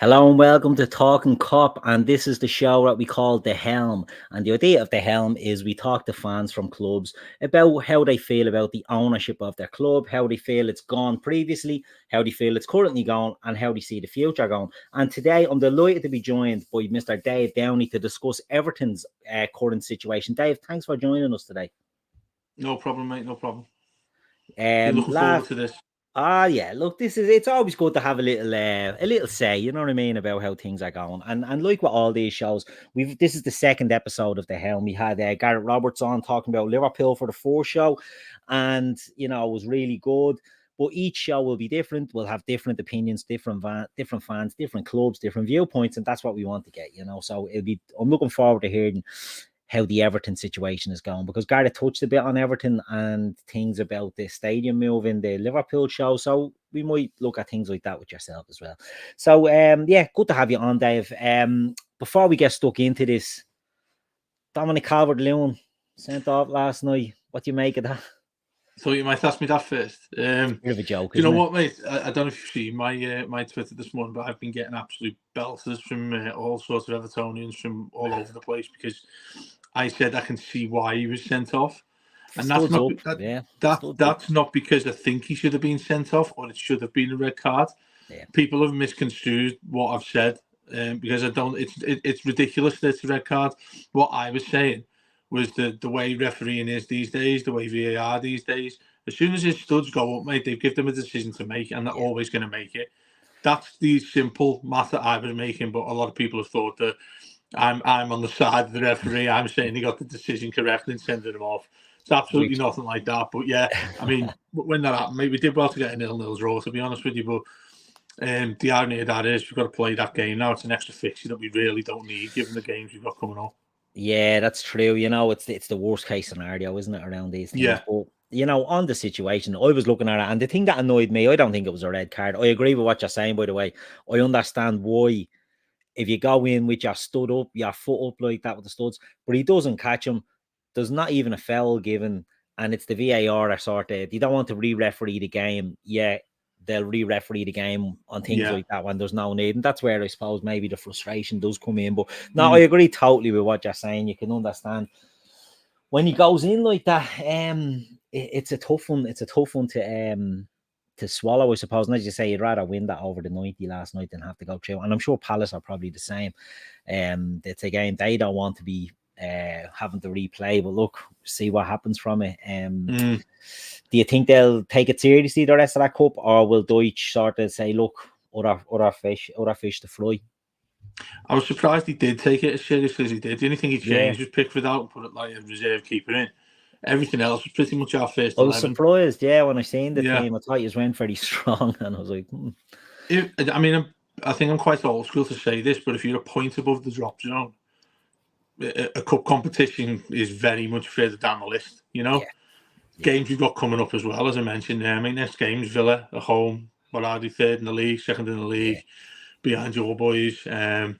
Hello and welcome to Talkin Kop, and this is the show that we call the Helm. And the idea of the Helm is we talk to fans from clubs about how they feel about the ownership of their club, how they feel it's gone previously, how they feel it's currently gone, and how they see the future going. And today I'm delighted to be joined by Mr. Dave Downie to discuss Everton's current situation. Dave, thanks for joining us today. No problem, mate. No problem. Been looking forward Last to this. Yeah, look, it's always good to have a little say, you know what I mean, about how things are going. And like with all these shows, this is the second episode of the Helm. We had Gareth Roberts on talking about Liverpool for the fourth show, and it was really good. But each show will be different. We'll have different opinions, different fans, different clubs, different viewpoints, and that's what we want to get. So I'm looking forward to hearing how the Everton situation is going, because Gareth touched a bit on Everton and things about the stadium move in the Liverpool show. So we might look at things like that with yourself as well. So yeah, good to have you on, Dave. Before we get stuck into this, Dominic Calvert-Lewin sent off last night. What do you make of that? Thought you might ask me that first. Bit of a joke, do you isn't know it? what, mate? I don't know if you've seen my Twitter this morning, but I've been getting absolute belters from all sorts of Evertonians from all over the place because I said I can see why he was sent off, and that's Studs not up, yeah. that's not because I think he should have been sent off or it should have been a red card. Yeah. People have misconstrued what I've said because I don't. It's ridiculous that it's a red card. What I was saying was the way refereeing is these days, the way VAR these days. As soon as his studs go up, mate, they give them a decision to make, and they're always going to make it. That's the simple math that I was making, but a lot of people have thought that I'm on the side of the referee. I'm saying he got the decision correct and sending him off. It's absolutely nothing like that. But yeah, I mean, when that happened, mate, we did well to get a 0-0 draw, to be honest with you. But the irony of that is we've got to play that game now. It's an extra fixture that we really don't need, given the games we've got coming up. Yeah, that's true. It's the worst case scenario, isn't it, around these things? Yeah. But on the situation, I was looking at it, and the thing that annoyed me, I don't think it was a red card. I agree with what you're saying, by the way. I understand why, if you go in with your stud up, your foot up like that with the studs, but he doesn't catch him. There's not even a foul given, and it's the VAR that sort of, you don't want to re-referee the game. Yeah, they'll re-referee the game on things like that when there's no need. And that's where I suppose maybe the frustration does come in. But no, I agree totally with what you're saying. You can understand when he goes in like that, it's a tough one. It's a tough one to swallow, I suppose. And as you say, you'd rather win that over the 90 last night than have to go through. And I'm sure Palace are probably the same. It's a game they don't want to be having to replay, but look, see what happens from it. Do you think they'll take it seriously the rest of that cup, or will Deutsch sort of say, look, other fish to fry? I was surprised he did take it as seriously as he did. The only thing he changed was Pickford out and put it like a reserve keeper in. Everything else was pretty much our first 11. I was surprised, when I seen the team. I thought he went very strong, and I was like, I think I'm quite old school to say this, but if you're a point above the drop zone, a cup competition is very much further down the list, Games you've got coming up as well, as I mentioned there. I mean, next game's Villa at home. What are they, third in the league, second in the league, behind your boys. Then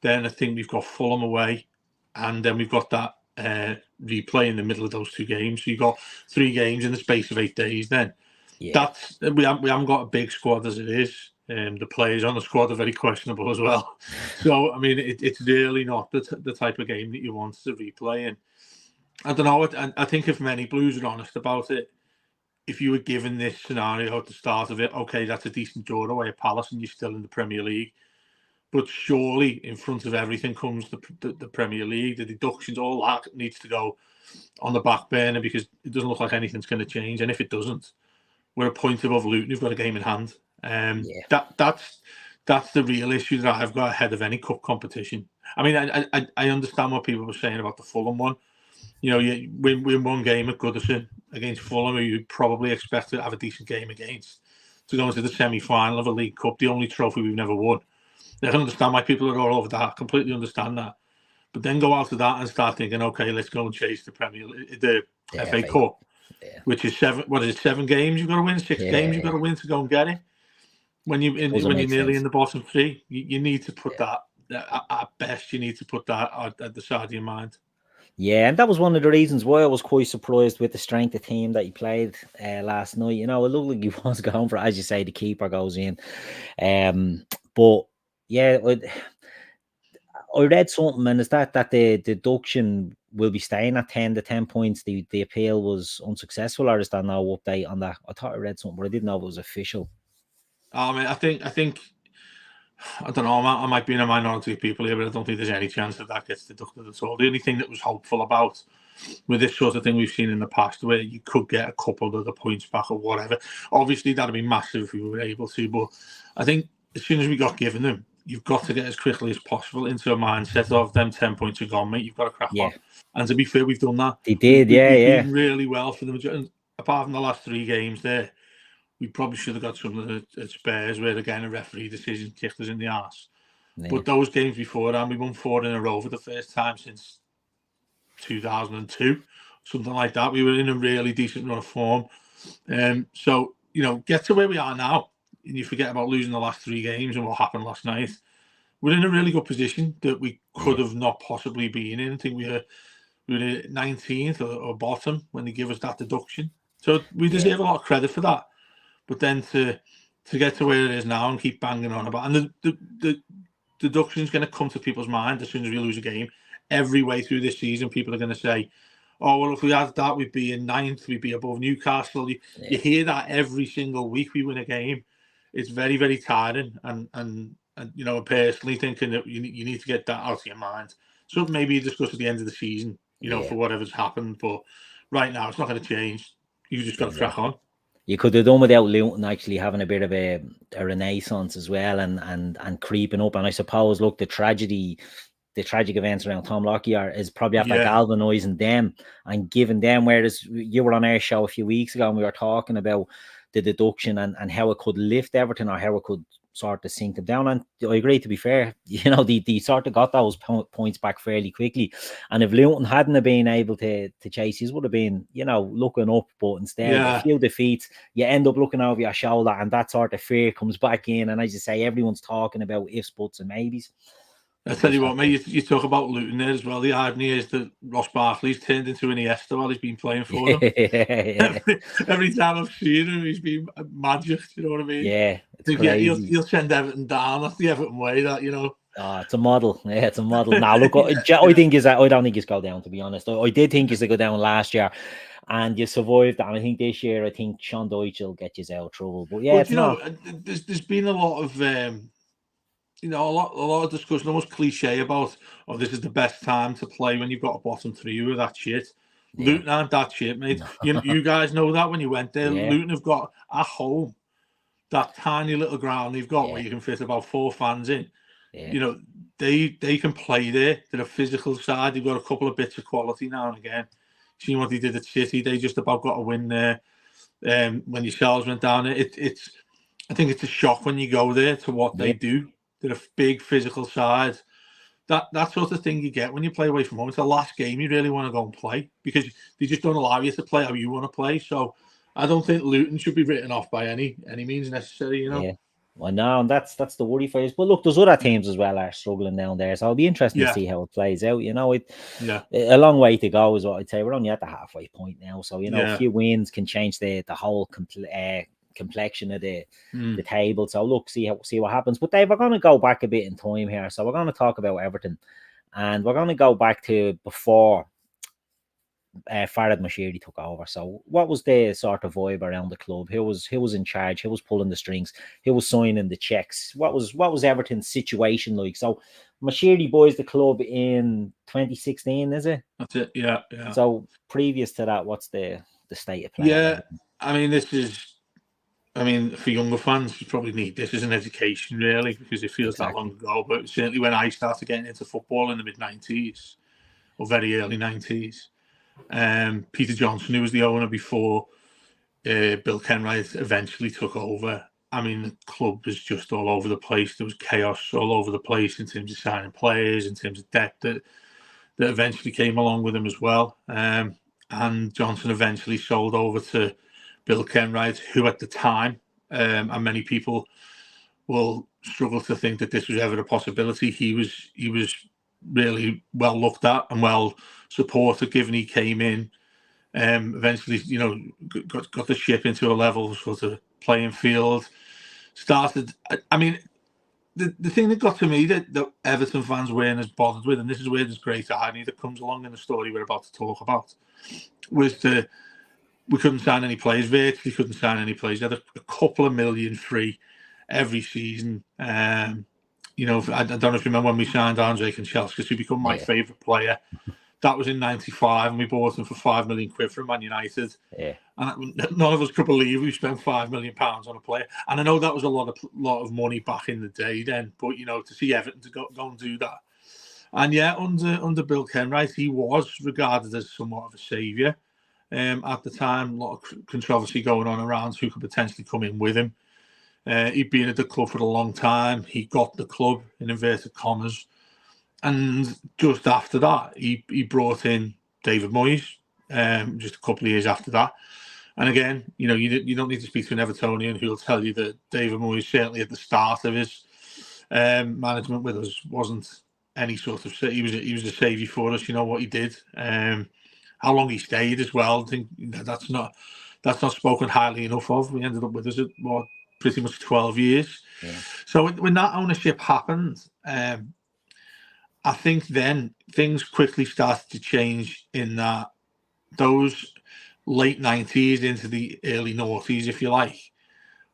I think we've got Fulham away, and then we've got that replay in the middle of those two games. So you've got 3 games in the space of 8 days then. That's we haven't got a big squad as it is. The players on the squad are very questionable as well. So, I mean, it's really not the type of game that you want to replay. And I don't know. I think if many Blues are honest about it, if you were given this scenario at the start of it, okay, that's a decent draw away at Palace and you're still in the Premier League. But surely in front of everything comes the Premier League, the deductions, all that needs to go on the back burner because it doesn't look like anything's going to change. And if it doesn't, we're a point above Luton. We've got a game in hand. That's the real issue that I've got ahead of any cup competition. I mean, I understand what people were saying about the Fulham one. You win one game at Goodison against Fulham, who you'd probably expect to have a decent game against, to go into the semi-final of a League Cup, the only trophy we've never won. I can understand why people are all over that. I completely understand that. But then go after that and start thinking, okay, let's go and chase the FA Cup. Which is 7 games you've got to win, 6 games you've got to win to go and get it. When you're nearly in the bottom 3, you need to put that at best. You need to put that at the side of your mind. Yeah, and that was one of the reasons why I was quite surprised with the strength of team that he played last night. It looked like he was going for, as you say, the keeper goes in. But Yeah, I read something, and is that the deduction will be staying at 10 points. The appeal was unsuccessful, or is there no update on that? I thought I read something, but I didn't know it was official. I mean, I think I don't know. I might be in a minority of people here, but I don't think there's any chance that gets deducted at all. The only thing that was hopeful about with this sort of thing we've seen in the past, where you could get a couple of the points back or whatever. Obviously, that'd be massive if we were able to. But I think as soon as we got given them, you've got to get as quickly as possible into a mindset of them 10 points are gone, mate. You've got to crack on. And to be fair, we've done that. They did, we've yeah. been really well for the majority. Apart from the last 3 games there, we probably should have got some of the Spurs where, again, a referee decision kicked us in the arse. Yeah. But those games before, and we won 4 in a row for the first time since 2002, something like that. We were in a really decent run of form. So, get to where we are now, and you forget about losing the last 3 games and what happened last night. We're in a really good position that we could have not possibly been in. I think we were 19th or bottom when they give us that deduction. So we deserve a lot of credit for that. But then to get to where it is now and keep banging on about, and the deduction is going to come to people's mind as soon as we lose a game. Every way through this season, people are going to say, "Oh, well, if we had that, we'd be in 9th, we'd be above Newcastle." You hear that every single week we win a game. It's very, very tiring, and personally thinking that you need to get that out of your mind. So maybe you discuss at the end of the season, for whatever's happened. But right now, it's not going to change. You just got to crack on. You could have done without Luton actually having a bit of a renaissance as well, and creeping up. And I suppose, look, the tragic events around Tom Lockyer is probably after galvanising them and giving them, whereas you were on our show a few weeks ago and we were talking about the deduction and how it could lift Everton or how it could sort of sink them down. And I agree, to be fair, they sort of got those points back fairly quickly. And if Luton hadn't have been able to chase, he would have been, looking up, but instead a few defeats, you end up looking over your shoulder, and that sort of fear comes back in. And as you say, everyone's talking about ifs, buts and maybes. I tell you what, mate, you talk about Luton there as well. The irony is that Ross Barkley's turned into an Iniesta while he's been playing for them. Every time I've seen him, he's been magic. You know what I mean? Yeah, it's crazy. He'll send Everton down. That's the Everton way. That Oh, it's a model. Yeah, it's a model. Now, look, I don't think he's go down, to be honest. I did think he's to go down last year, and you survived. And I think this year, Sean Dyche will get you out of trouble. But yeah, there's been a lot of. A lot of discussion, almost cliche about, this is the best time to play when you've got a bottom 3 with that shit. Yeah. Luton aren't that shit, mate. You guys know that when you went there. Yeah. Luton have got at home that tiny little ground they've got where you can fit about 4 fans in. Yeah. They can play there. They're a physical side. They've got a couple of bits of quality now and again. Seeing what they did at City, they just about got a win there. When yourselves went down there, I think it's a shock when you go there to what they do. They're a big physical side. That sort of thing you get when you play away from home. It's the last game you really want to go and play because they just don't allow you to play how you want to play. So I don't think Luton should be written off by any means necessary. Yeah. Well, no, and that's the worry for us. But look, there's other teams as well are struggling down there, so it'll be interesting to see how it plays out. A long way to go is what I'd say. We're only at the halfway point now, so a few wins can change the whole complexion of the table. So look, see what happens. But Dave, we're going to go back a bit in time here. So we're going to talk about Everton, and we're going to go back to before Farhad Moshiri took over. So what was the sort of vibe around the club? Who was in charge? Who was pulling the strings? Who was signing the checks? What was Everton's situation like? So Moshiri buys the club in 2016, is it? That's it. Yeah. So previous to that, what's the state of play? Yeah, I mean, for younger fans, you probably need this as an education, really, because it feels that long ago. But certainly when I started getting into football in the mid-90s or very early 90s, Peter Johnson, who was the owner before Bill Kenwright eventually took over, I mean, the club was just all over the place. There was chaos all over the place in terms of signing players, in terms of debt that eventually came along with him as well. And Johnson eventually sold over to Bill Kenwright, who at the time, and many people will struggle to think that this was ever a possibility. He was really well looked at and well supported, given he came in. Eventually, got the ship into a level sort of playing field. Started, I mean, the thing that got to me that Everton fans weren't as bothered with, and this is where there's great irony that comes along in the story we're about to talk about, was we couldn't sign any players, virtually couldn't sign any players. We had a couple of million free every season. You know, I don't know if you remember when we signed Andre Kanchelskis, who became my favourite player. That was in '95, and we bought him for £5 million from Man United. Yeah. And none of us could believe we spent £5 million on a player. And I know that was a lot of money back in the day then, but you know, to see Everton to go and do that. And yeah, under Bill Kenwright, he was regarded as somewhat of a saviour. At the time, a lot of controversy going on around who could potentially come in with him. He'd been at the club for a long time. He got the club, in inverted commas. And just after that, he brought in David Moyes, just a couple of years after that. And again, you know, you don't need to speak to an Evertonian who will tell you that David Moyes, certainly at the start of his management with us, wasn't any sort of... He was a saviour for us, you know, what he did. How long he stayed as well, I think that's not spoken highly enough of. We ended up with us at, pretty much 12 years. Yeah. So when that ownership happened... I think then things quickly started to change in that those late 90s into the early noughties, if you like,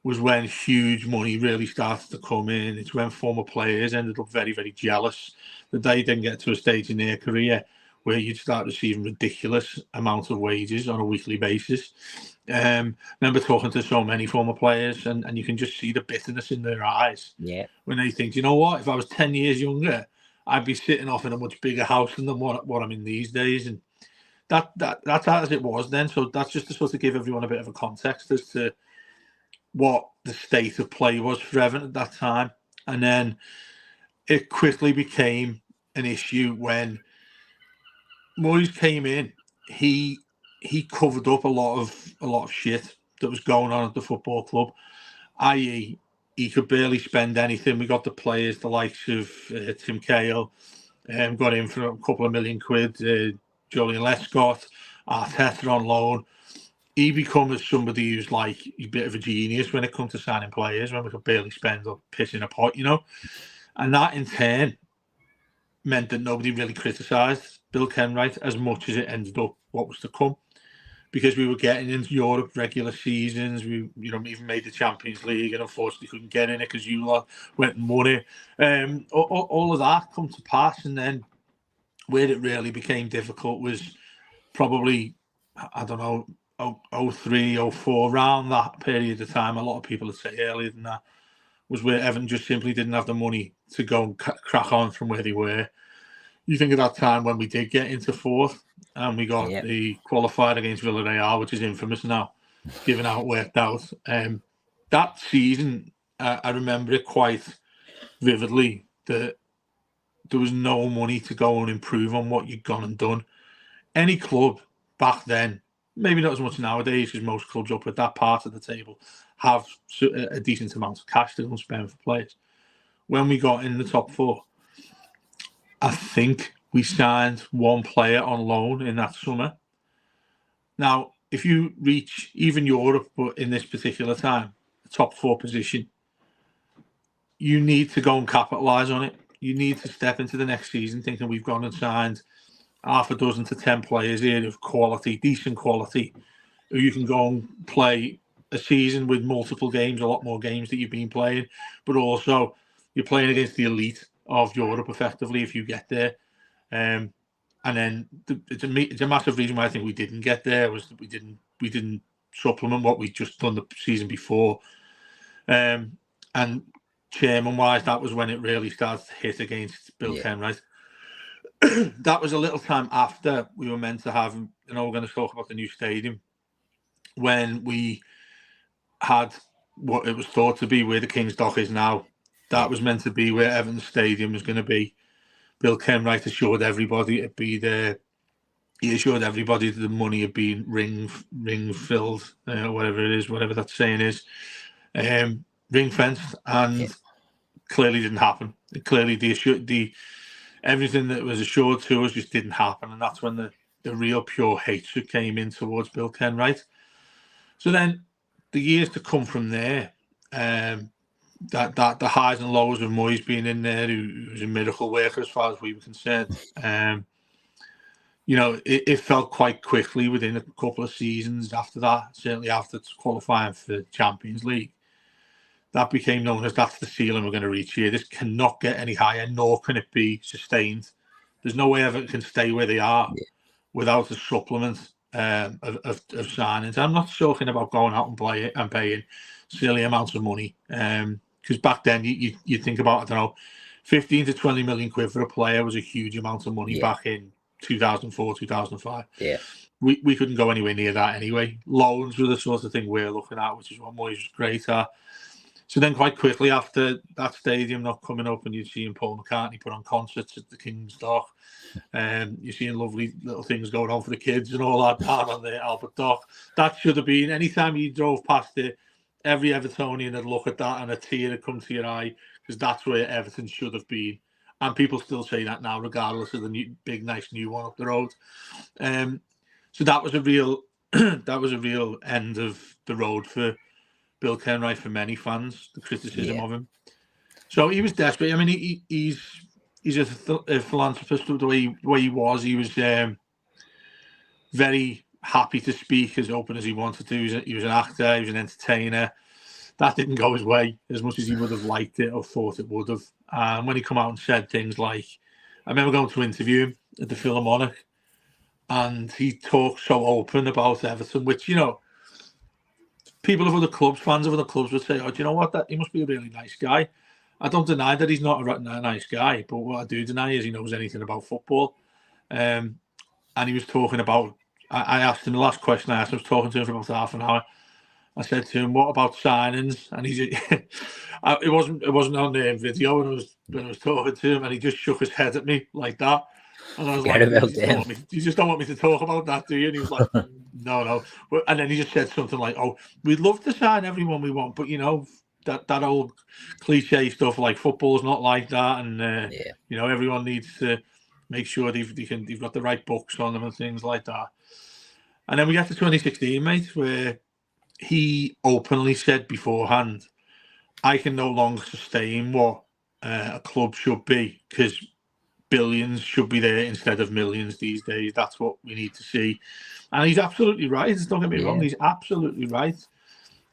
was when huge money really started to come in. It's when former players ended up very, very jealous that they didn't get to a stage in their career where you'd start receiving ridiculous amounts of wages on a weekly basis. Remember talking to so many former players, and you can just see the bitterness in their eyes when they think, you know what, if I was 10 years younger, I'd be sitting off in a much bigger house than what I'm in these days. And that's as it was then. So that's just to sort of give everyone a bit of a context as to what the state of play was for Everton at that time. And then it quickly became an issue when Moyes came in. He covered up a lot of shit that was going on at the football club, i.e., he could barely spend anything. We got the players, the likes of Tim Cahill, got in for a couple of £1 million, Julian Lescott, Arteta on loan. He became somebody who's like a bit of a genius when it comes to signing players, when we could barely spend or piss in a pot, you know. And that in turn meant that nobody really criticised Bill Kenwright as much as it ended up what was to come. Because we were getting into Europe regular seasons, we even made the Champions League, and unfortunately couldn't get in it because you lot went and won it. All of that come to pass, and then where it really became difficult was probably, I don't know, 03, 04, around that period of time. A lot of people would say earlier than that, was where Everton just simply didn't have the money to go and crack on from where they were. You think of that time when we did get into fourth, and we got the qualified against Villarreal, which is infamous now, given how it worked out. That season, I remember it quite vividly, that there was no money to go and improve on what you'd gone and done. Any club back then, maybe not as much nowadays, because most clubs up at that part of the table have a decent amount of cash to go and spend for players. When we got in the top four, I think we signed one player on loan in that summer. Now, if you reach even Europe, but in this particular time, the top four position, you need to go and capitalise on it. You need to step into the next season thinking we've gone and signed half a dozen to 10 players here of quality, decent quality, who you can go and play a season with multiple games, a lot more games that you've been playing, but also you're playing against the elite of Europe effectively if you get there. And then it's a massive reason why I think we didn't get there was that we didn't supplement what we'd just done the season before. And chairman wise, that was when it really started to hit against Bill Kenwright. That was a little time after we were meant to have, we're going to talk about the new stadium, when we had what it was thought to be where the King's Dock is now. That was meant to be where Everton Stadium was going to be. Bill Kenwright assured everybody it'd be there. He assured everybody that the money had been ring filled, whatever it is, whatever that saying is, ring fenced, and clearly didn't happen. Clearly, the everything that was assured to us just didn't happen, and that's when the real pure hatred came in towards Bill Kenwright. So then, the years to come from there, that the highs and lows of Moyes being in there, who was a miracle worker as far as we were concerned. You know, it felt quite quickly within a couple of seasons after that, certainly after qualifying for Champions League, that became known as that's the ceiling we're going to reach here. This cannot get any higher, nor can it be sustained. There's no way Everton can stay where they are without a supplement of signings. I'm not talking about going out and paying silly amounts of money. Because back then you think about, I don't know, 15 to 20 million quid for a player was a huge amount of money back in 2004, 2005. Yeah. We couldn't go anywhere near that anyway. Loans were the sort of thing we're looking at, which is what Moyes was great at. So then quite quickly after that stadium not coming up, and you're seeing Paul McCartney put on concerts at the King's Dock, you're seeing lovely little things going on for the kids and all that down on the Albert Dock. That should have been, anytime you drove past it, every Evertonian would look at that and a tear would come to your eye, because that's where Everton should have been. And people still say that now, regardless of the new, big, nice new one up the road. So that was a real end of the road for Bill Kenwright, for many fans, the criticism of him. So he was desperate. I mean, he's a philanthropist the way he was. He was very happy to speak as open as he wanted to. He was an actor. He was an entertainer. That didn't go his way as much as he would have liked it or thought it would have. And when he come out and said things like, I remember going to interview him at the Philharmonic, and he talked so open about Everton, which, you know, people of other clubs, fans of other clubs would say, oh, do you know what? He must be a really nice guy. I don't deny that he's not a nice guy, but what I do deny is he knows anything about football. And he was talking about, I asked him, the last question I asked him, I was talking to him for about half an hour. I said to him, what about signings? And it wasn't on the video when I was talking to him, and he just shook his head at me like that. And I was you just don't want me to talk about that, do you? And he was like, no. And then he just said something like, oh, we'd love to sign everyone we want, but, you know, that old cliche stuff like football's not like that. And, you know, everyone needs to make sure they've got the right books on them and things like that. And then we get to 2016, mate, where he openly said beforehand, I can no longer sustain what a club should be, because billions should be there instead of millions these days. That's what we need to see. And he's absolutely right. Don't get me wrong. He's absolutely right.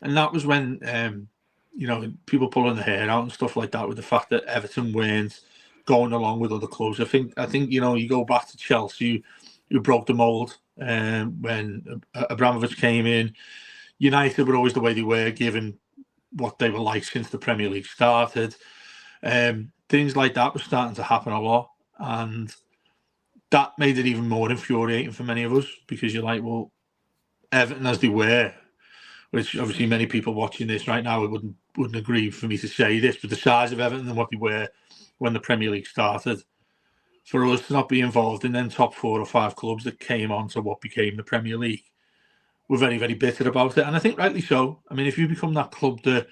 And that was when, you know, people pulling their hair out and stuff like that with the fact that Everton weren't going along with other clubs. I think you know, you go back to Chelsea, who broke the mould when Abramovich came in. United were always the way they were, given what they were like since the Premier League started. Things like that were starting to happen a lot. And that made it even more infuriating for many of us, because you're like, well, Everton as they were, which obviously many people watching this right now wouldn't agree for me to say this, but the size of Everton and what they were when the Premier League started, for us to not be involved in then top 4 or 5 clubs that came on to what became the Premier League, we're very, very bitter about it. And I think rightly so. I mean, if you become that club that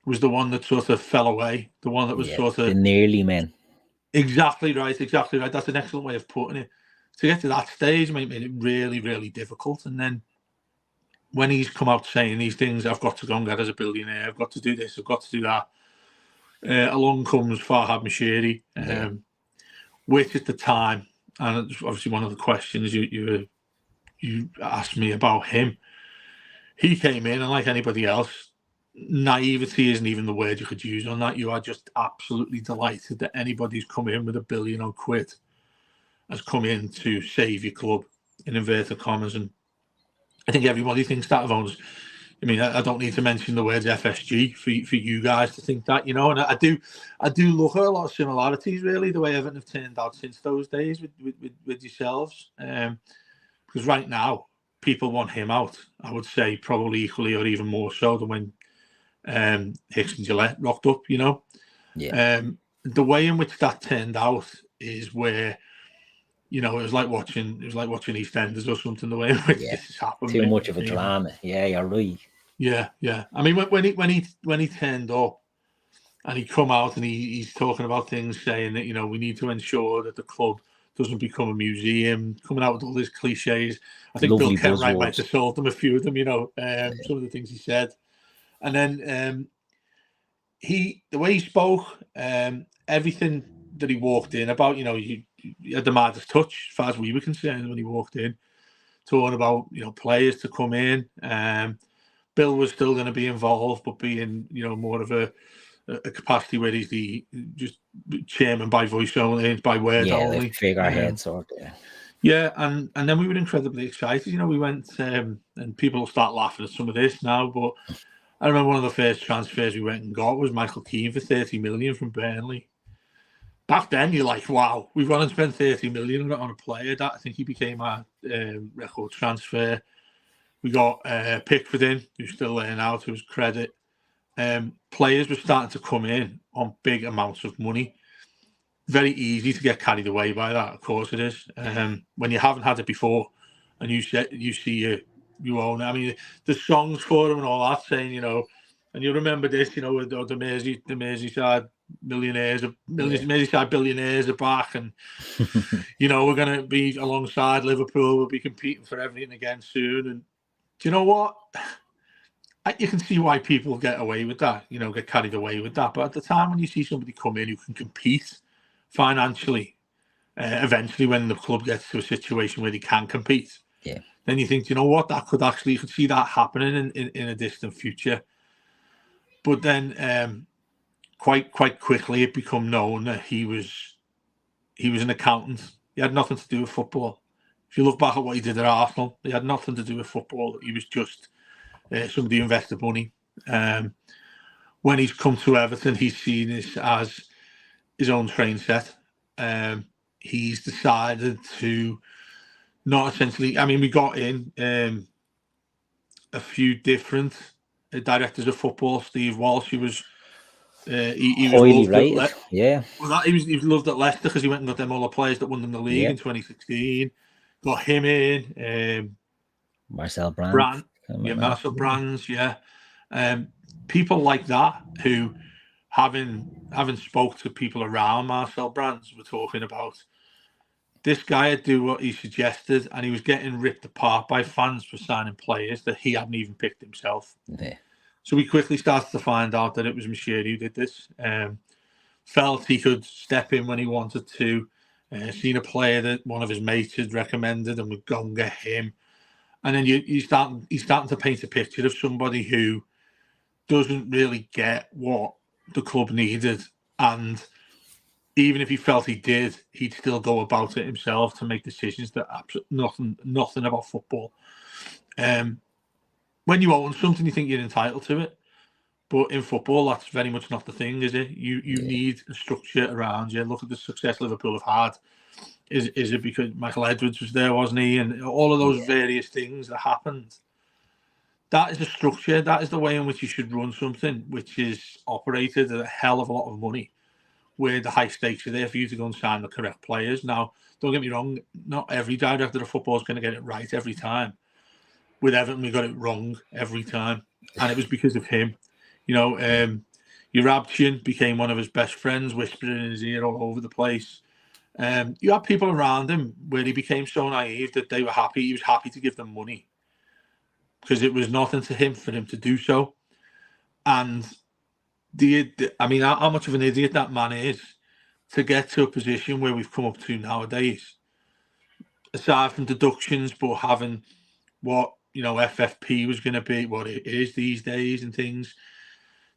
was the one that sort of fell away, the one that was sort of... the nearly men. Exactly right. That's an excellent way of putting it. To get to that stage made it really, really difficult. And then when he's come out saying these things, I've got to go and get as a billionaire, I've got to do this, I've got to do that, along comes Farhad Moshiri, which at the time, and it's obviously one of the questions you asked me about him, he came in, and like anybody else, naivety isn't even the word you could use on that. You are just absolutely delighted that anybody's come in with £1 billion has come in to save your club, in inverted commas. And I think everybody thinks that of owners. I mean, I don't need to mention the words FSG for you guys to think that, you know. And I do look at a lot of similarities, really, the way Everton have turned out since those days with yourselves. Because right now, people want him out. I would say probably equally or even more so than when Hicks and Gillette rocked up, you know. The way in which that turned out is where, you know, it was like watching EastEnders or something. The way in which this has happened, too much of a drama. Yeah, you're right. Yeah. I mean, when he turned up and he come out and he's talking about things, saying that, you know, we need to ensure that the club doesn't become a museum, coming out with all these cliches. I think Bill Kenwright might have sold them a few of them, you know, some of the things he said. And then the way he spoke, everything that he walked in about, he had the maddest touch as far as we were concerned when he walked in, talking about, players to come in. Bill was still going to be involved, but being, more of a capacity where he's just chairman by voice only, by word only. The figurehead sort of. Yeah, and then we were incredibly excited. We went, and people will start laughing at some of this now, but I remember one of the first transfers we went and got was Michael Keane for 30 million from Burnley. Back then, you're like, wow, we've gone and spent 30 million on a player. That I think he became our record transfer. We got Pickford in, who's still there now to his credit. Players were starting to come in on big amounts of money. Very easy to get carried away by that, of course it is. When you haven't had it before, and you see you own it. I mean, the songs for them and all that, saying, and you remember this, with the Merseyside millionaires, Merseyside billionaires are back, and we're going to be alongside Liverpool. We'll be competing for everything again soon. And do you know what? You can see why people get away with that, get carried away with that. But at the time when you see somebody come in who can compete financially, eventually when the club gets to a situation where they can compete, then you think, you know what, that could actually, you could see that happening in a distant future. But then quite quickly it became known that he was an accountant. He had nothing to do with football. If you look back at what he did at Arsenal, he had nothing to do with football. He was just somebody who invested money. When he's come to Everton, he's seen this as his own train set. He's decided to not essentially. I mean, we got in a few different directors of football. Steve Walsh, he was highly rated. He was loved at Leicester because he went and got them all the players that won them the league in 2016. Got him in. Marcel Brands. Marcel Brands. People like that who, having spoke to people around Marcel Brands, were talking about this guy would do what he suggested, and he was getting ripped apart by fans for signing players that he hadn't even picked himself. So we quickly started to find out that it was Moshiri who did this. Felt he could step in when he wanted to. Seen a player that one of his mates had recommended and would go and get him. And then he's starting to paint a picture of somebody who doesn't really get what the club needed. And even if he felt he did, he'd still go about it himself to make decisions that absolutely nothing about football. When you own something, you think you're entitled to it. But in football, that's very much not the thing, is it? You need a structure around you. Look at the success Liverpool have had. Is it because Michael Edwards was there, wasn't he? And all of those various things that happened. That is a structure. That is the way in which you should run something, which is operated at a hell of a lot of money, where the high stakes are there for you to go and sign the correct players. Now, don't get me wrong, not every director of football is going to get it right every time. With Everton, we got it wrong every time. And it was because of him. Urabchian became one of his best friends, whispering in his ear all over the place. You had people around him where he became so naive that they were happy. He was happy to give them money because it was nothing to him for him to do so. And how much of an idiot that man is to get to a position where we've come up to nowadays, aside from deductions, but having what FFP was going to be, what it is these days and things,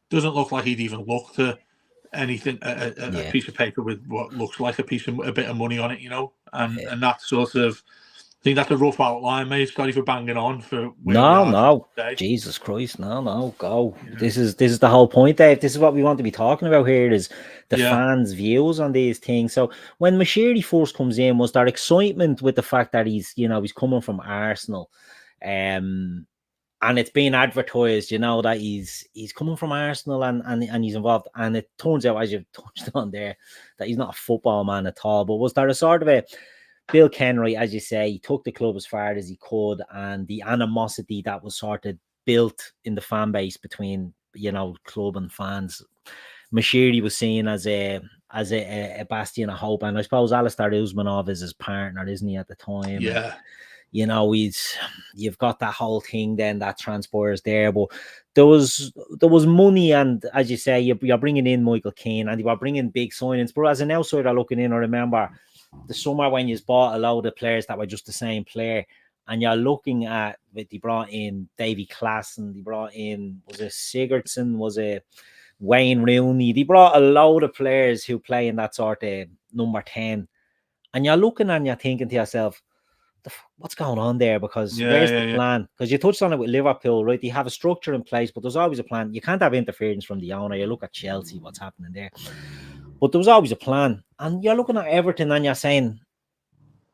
doesn't look like he'd even looked at anything, a piece of paper with what looks like a bit of money on it, and that sort of, I think that's a rough outline, mate. Sorry for banging on for. No, Jesus Christ, no, go. Yeah. This is the whole point, Dave. This is what we want to be talking about here, is the fans' views on these things. So when Moshiri first comes in, was there excitement with the fact that he's coming from Arsenal, and it's being advertised, that he's coming from Arsenal and he's involved. And it turns out, as you've touched on there, that he's not a football man at all. But was there a sort of a Bill Kenwright, as you say, he took the club as far as he could, and the animosity that was sort of built in the fan base between club and fans, Moshiri was seen as a bastion of hope. And I suppose Alistair Usmanov is his partner, isn't he, at the time? Yeah. you've got that whole thing then that transpires there. But there was money, and as you say, you're bringing in Michael Keane and you are bringing big signings. But as an outsider looking in, I remember the summer when you bought a load of players that were just the same player. And you're looking at, they brought in Davy Klaassen, they brought in, was it Sigurdsson, was it Wayne Rooney? They brought a load of players who play in that sort of number 10. And you're looking and you're thinking to yourself, what's going on there? Because where's the plan? Because you touched on it with Liverpool, right? They have a structure in place, but there's always a plan. You can't have interference from the owner. You look at Chelsea, what's happening there. But there was always a plan. And you're looking at Everton and you're saying,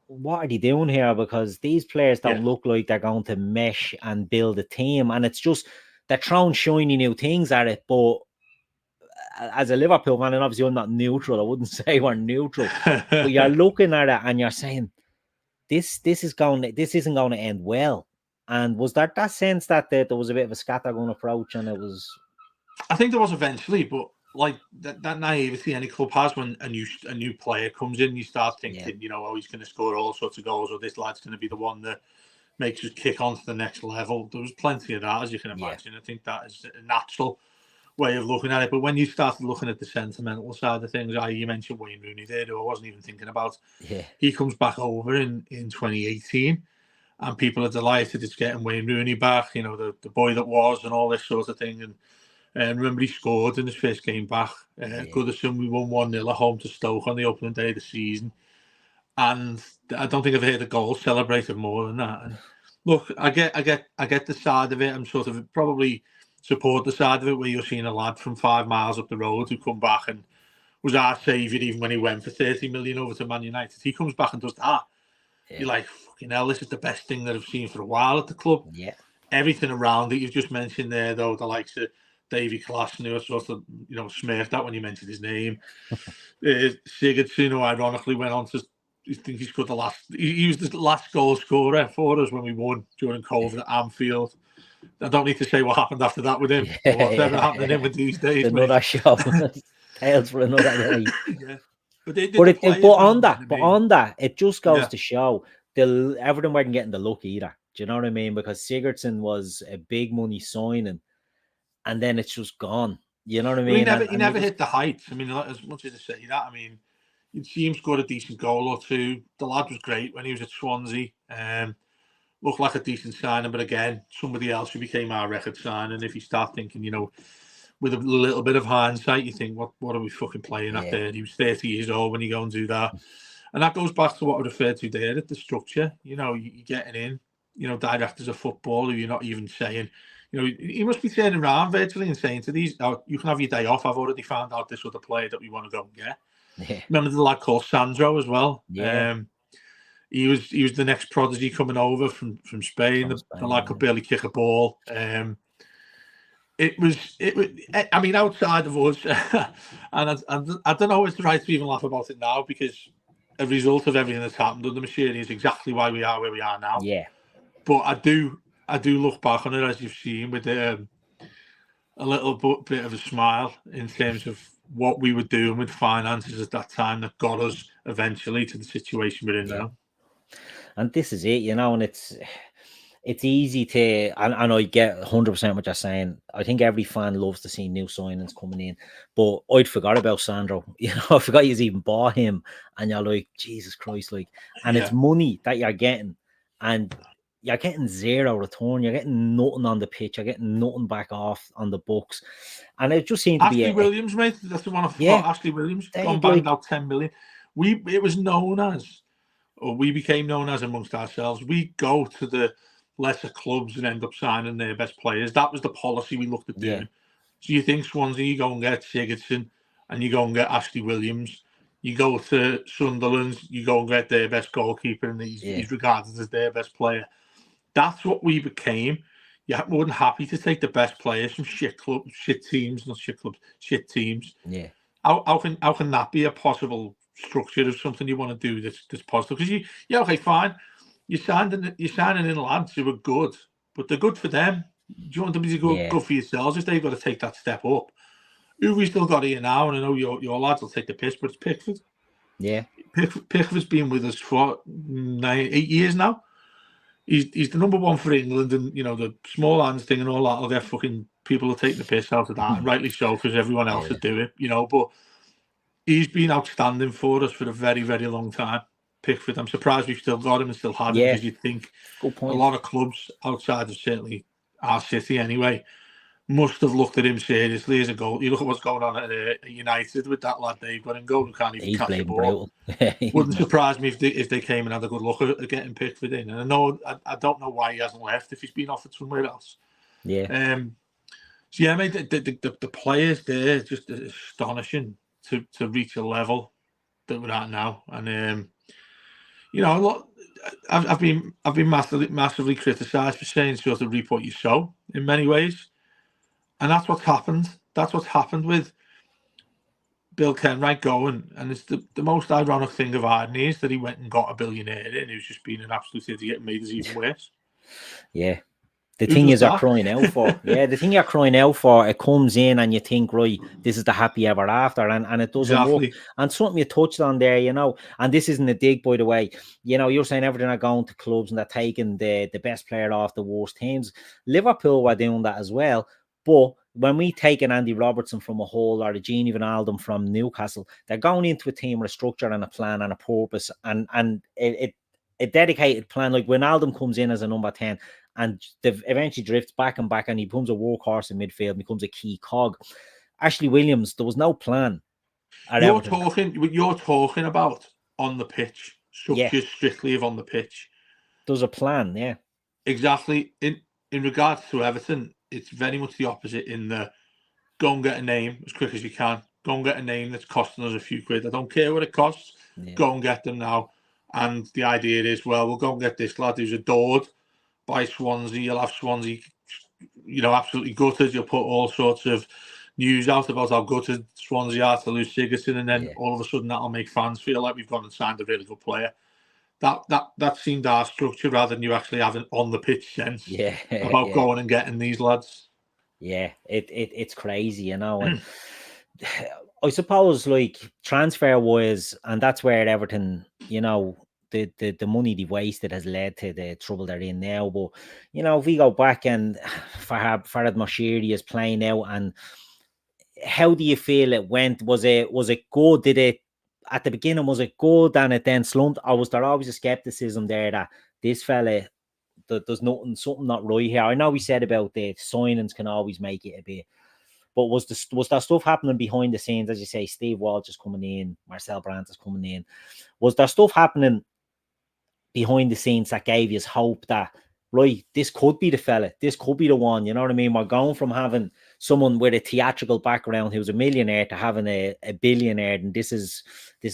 what are they doing here? Because these players don't look like they're going to mesh and build a team. And it's just, they're throwing shiny new things at it. But as a Liverpool fan, and obviously I'm not neutral, I wouldn't say we're neutral, but you're looking at it and you're saying, this isn't going to end well. And was there that sense that there was a bit of a scattergun approach, and it was? I think there was eventually, but like that naivety any club has when a new player comes in, you start thinking, he's going to score all sorts of goals, or this lad's going to be the one that makes us kick on to the next level. There was plenty of that, as you can imagine. I think that is a natural way of looking at it. But when you started looking at the sentimental side of things, you mentioned Wayne Rooney there, who I wasn't even thinking about. Yeah. He comes back over in 2018, and people are delighted it's getting Wayne Rooney back, the boy that was, and all this sort of thing. And remember, he scored in his first game back. Goodison, we won 1-0 at home to Stoke on the opening day of the season. And I don't think I've heard a goal celebrated more than that. And look, I get the side of it. I'm sort of probably support the side of it where you're seeing a lad from 5 miles up the road who come back and was our saviour even when he went for 30 million over to Man United. He comes back and does that. Yeah. You're like, fucking hell, this is the best thing that I've seen for a while at the club. Yeah. Everything around it you've just mentioned there, though, the likes of Davy Klaassen, who sort of, smirked that when you mentioned his name. Sigurdsson, who ironically went on to, I think he scored he was the last goal scorer for us when we won during COVID at Anfield. I don't need to say what happened after that with him. Or what's ever happening to him with these days. Another show. Tales for another day. Yeah. But on that, it just goes to show Everton weren't getting the look either. Do you know what I mean? Because Sigurdsson was a big money signing, and then it's just gone. You know what I mean? He never hit the heights. I mean, as much as I say that, I mean, you'd see him score a decent goal or two. The lad was great when he was at Swansea. Looked like a decent signing, but again, somebody else who became our record signing. If you start thinking, with a little bit of hindsight, you think, what are we fucking playing at there? He was 30 years old when you go and do that. And that goes back to what I referred to there at the structure. You're getting in, directors of football who you're not even saying, he must be turning around virtually and saying to these, oh, you can have your day off. I've already found out this other player that we want to go and get. Yeah. Remember the lad called Sandro as well? Yeah. He was the next prodigy coming over from Spain. The lad could barely kick a ball. It was. I mean, outside of us, and I don't know if it's right to even laugh about it now, because a result of everything that's happened under Moshiri is exactly why we are where we are now. Yeah. But I do look back on it, as you've seen, with a little bit of a smile in terms of what we were doing with finances at that time that got us eventually to the situation we're in now. And this is it, and it's easy to, and I get 100% what you're saying. I think every fan loves to see new signings coming in, but I'd forgot about Sandro. I forgot you even bought him, and you're like, Jesus Christ, and it's money that you're getting, and you're getting zero return. You're getting nothing on the pitch. You're getting nothing back off on the books, and it just seemed to be Ashley Williams, mate. That's the one I forgot. Ashley Williams gone banged out 10 million. It was known as, or we became known as amongst ourselves, we go to the lesser clubs and end up signing their best players. That was the policy we looked at doing. Yeah. So you think Swansea, you go and get Sigurdsson, and you go and get Ashley Williams. You go to Sunderland, you go and get their best goalkeeper, and he's regarded as their best player. That's what we became. You're more than happy to take the best players from shit teams. Yeah. How can that be a possible structure of something you want to do that's positive? Because okay, fine. You're signing in lads who are good, but they're good for them. Do you want them to be good for yourselves if they've got to take that step up? Who we still got here now, and I know your lads will take the piss, but it's Pickford. Yeah. Pickford's been with us for 8 years now. he's the number one for England, and the small hands thing and all that will get fucking people are taking the piss out of that, and rightly so, because everyone else would do it, But he's been outstanding for us for a very, very long time. Pickford, I'm surprised we've still got him and still had him, because you'd think a lot of clubs outside of certainly our city anyway must have looked at him seriously as a goal. You look at what's going on at United with that lad they've got in goal who can't even catch a ball. Wouldn't surprise me if they came and had a good look at getting Pickford in. And I don't know why he hasn't left if he's been offered somewhere else. Yeah. So yeah, mate, the players there are just astonishing to reach a level that we're at now. And look, I've been massively criticised for saying sort of reap what you sow in many ways. And that's what's happened. That's what's happened with Bill Kenwright going. And it's the most ironic thing of irony is that he went and got a billionaire in who's just been an absolute idiot and made us even worse. Yeah. The thing is, you're crying out for. Yeah, the thing you're crying out for, it comes in and you think, right, this is the happy ever after, and it doesn't work. And something you touched on there, and this isn't a dig, by the way. You're saying Everton are going to clubs and they're taking the best player off the worst teams. Liverpool were doing that as well. But when we take an Andy Robertson from a Hull or a Gini Wijnaldum from Newcastle, they're going into a team with a structure and a plan and a purpose and a dedicated plan. Like Wijnaldum comes in as a number 10 and eventually drifts back and he becomes a workhorse in midfield and becomes a key cog. Ashley Williams, there was no plan. You're talking about on the pitch, structure strictly of on the pitch. There's a plan, yeah. Exactly. In regards to Everton, it's very much the opposite in the go and get a name as quick as you can. Go and get a name that's costing us a few quid. I don't care what it costs. Yeah. Go and get them now. And the idea is, well, we'll go and get this lad who's adored by Swansea. You'll have Swansea, absolutely gutted. You'll put all sorts of news out about how gutted Swansea are to lose Sigurdsson, and then all of a sudden that'll make fans feel like we've gone and signed a really good player. That seemed our structure rather than you actually having on the pitch sense about going and getting these lads. Yeah, it's crazy, And I suppose like transfer wise, and that's where Everton, the money they've wasted has led to the trouble they're in now. But if we go back and Farhad Moshiri is playing out, and how do you feel it went? Was it good? Did it at the beginning, was it good and it then slumped, or was there always a skepticism there that this fella, there's something not right here? I know we said about the signings can always make it a bit, but was there stuff happening behind the scenes? As you say, Steve Walsh is coming in, Marcel Brandt is coming in. Was there stuff happening behind the scenes that gave you hope that, right, this could be the fella, this could be the one, you know what I mean? We're going from having someone with a theatrical background who's a millionaire to having a billionaire, and this is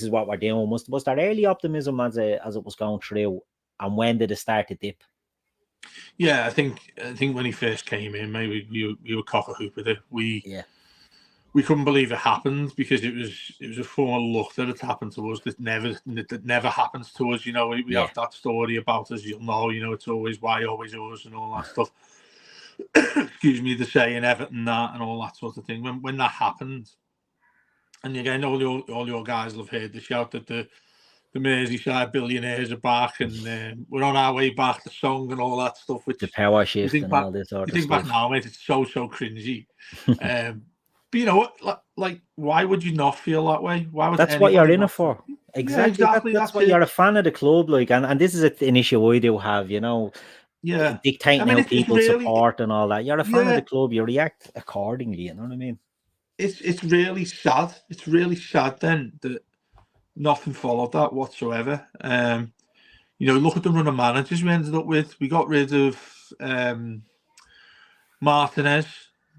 what we're doing. Was there early optimism as it was going through, and when did it start to dip? Yeah, I think when he first came in, maybe you were cock a hoop with it. We couldn't believe it happened because it was a form of luck that had happened to us that never happens to us. We have that story about us, it's always why always us and all that stuff. Excuse me, the saying Everton that and all that sort of thing. When that happened, and again, all your guys will have heard the shout that the Merseyside billionaires are back and we're on our way back, the song and all that stuff. Which the power shift and all this sort of stuff. You think back now, mate, it's so cringy. But you know what? Like, why would you not feel that way? Why would that's what you're in it for? Exactly. That's why you're a fan of the club, like, and this is an issue I do have, dictating how people really support and all that. You're a fan of the club, you react accordingly. You know what I mean? It's really sad. It's really sad then that nothing followed that whatsoever. Look at the run of managers we ended up with. We got rid of Martinez.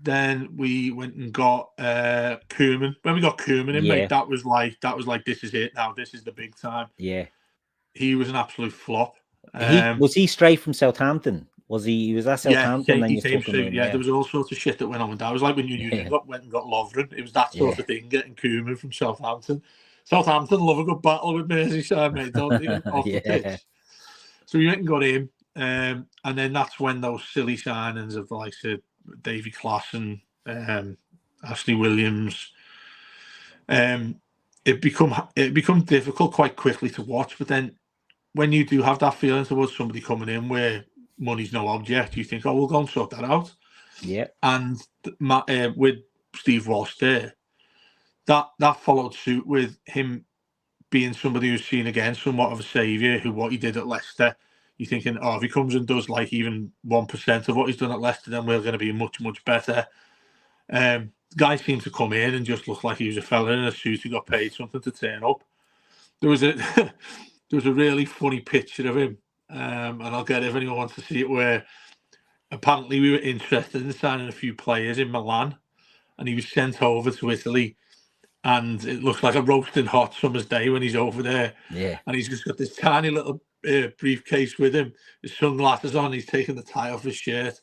Then we went and got Koeman. When we got Koeman in, mate, that was like this is it now. This is the big time. Yeah, he was an absolute flop. Was he straight from Southampton? He was at Southampton? He came through. Yeah, there was all sorts of shit that went on with that. It was like when Union went and got Lovren. It was that sort of thing, getting Koeman from Southampton. Southampton love a good battle with Merseyside, mate, don't they? Off the pitch. So we went and got him, and then that's when those silly signings of the likes of Davy Klaassen, Ashley Williams, it become difficult quite quickly to watch. But then when you do have that feeling towards somebody coming in where money's no object, you think, oh, we'll go and sort that out. Yeah. And with Steve Walsh there, that followed suit with him being somebody who's seen again somewhat of a saviour, who what he did at Leicester, you're thinking, oh, if he comes and does like even 1% of what he's done at Leicester, then we're going to be much, much better. Guy seemed to come in and just look like he was a fella in a suit who got paid something to turn up. There was a there was a really funny picture of him, and I'll get if anyone wants to see it, where apparently we were interested in signing a few players in Milan, and he was sent over to Italy, and it looks like a roasting hot summer's day when he's over there. Yeah. And he's just got this tiny little briefcase with him, his sunglasses on, he's taking the tie off his shirt.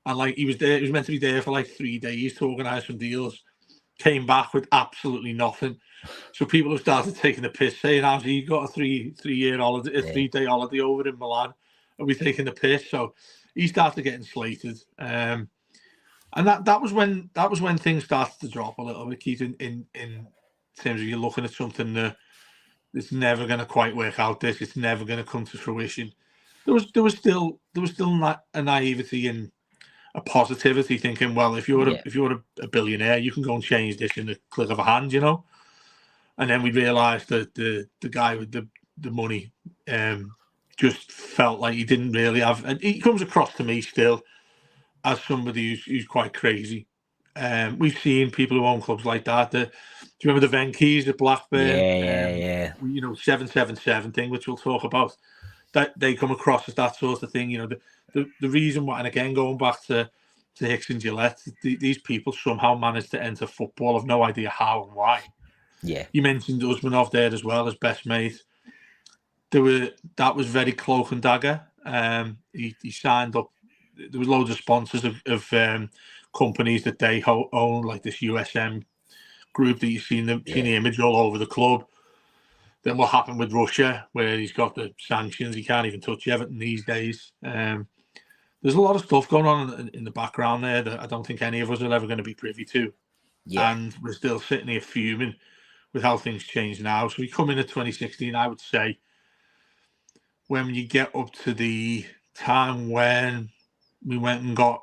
And like he was meant to be there for like 3 days to organise some deals. Came back with absolutely nothing. So people have started taking the piss, saying, "How's he got a 3-year holiday, a 3-day holiday over in Milan? Are we taking the piss?" So he started getting slated. And that was when things started to drop a little bit, Keith, in terms of you're looking at something that it's never going to quite work out. It's never going to come to fruition. There was still a naivety and a positivity, thinking, well, if you're a billionaire, you can go and change this in the click of a hand, you know. And then we realised that the guy with the money just felt like he didn't really have. And he comes across to me still as somebody who's quite crazy. We've seen people who own clubs like that. Do you remember the Venkeys at Blackburn? Yeah. You know, 777 thing, which we'll talk about. That they come across as that sort of thing. You know, the reason why, and again going back to Hicks and Gillette, these people somehow managed to enter football. I've no idea how and why. Yeah. You mentioned Usmanov there as well as best mate. That was very cloak and dagger. He signed up. There was loads of sponsors of companies that they own, like this USM group that you've seen the image all over the club. Then what happened with Russia, where he's got the sanctions, he can't even touch Everton these days. There's a lot of stuff going on in the background there that I don't think any of us are ever going to be privy to. Yeah. And we're still sitting here fuming with how things change now. So we come in at 2016, I would say, when you get up to the time when we went and got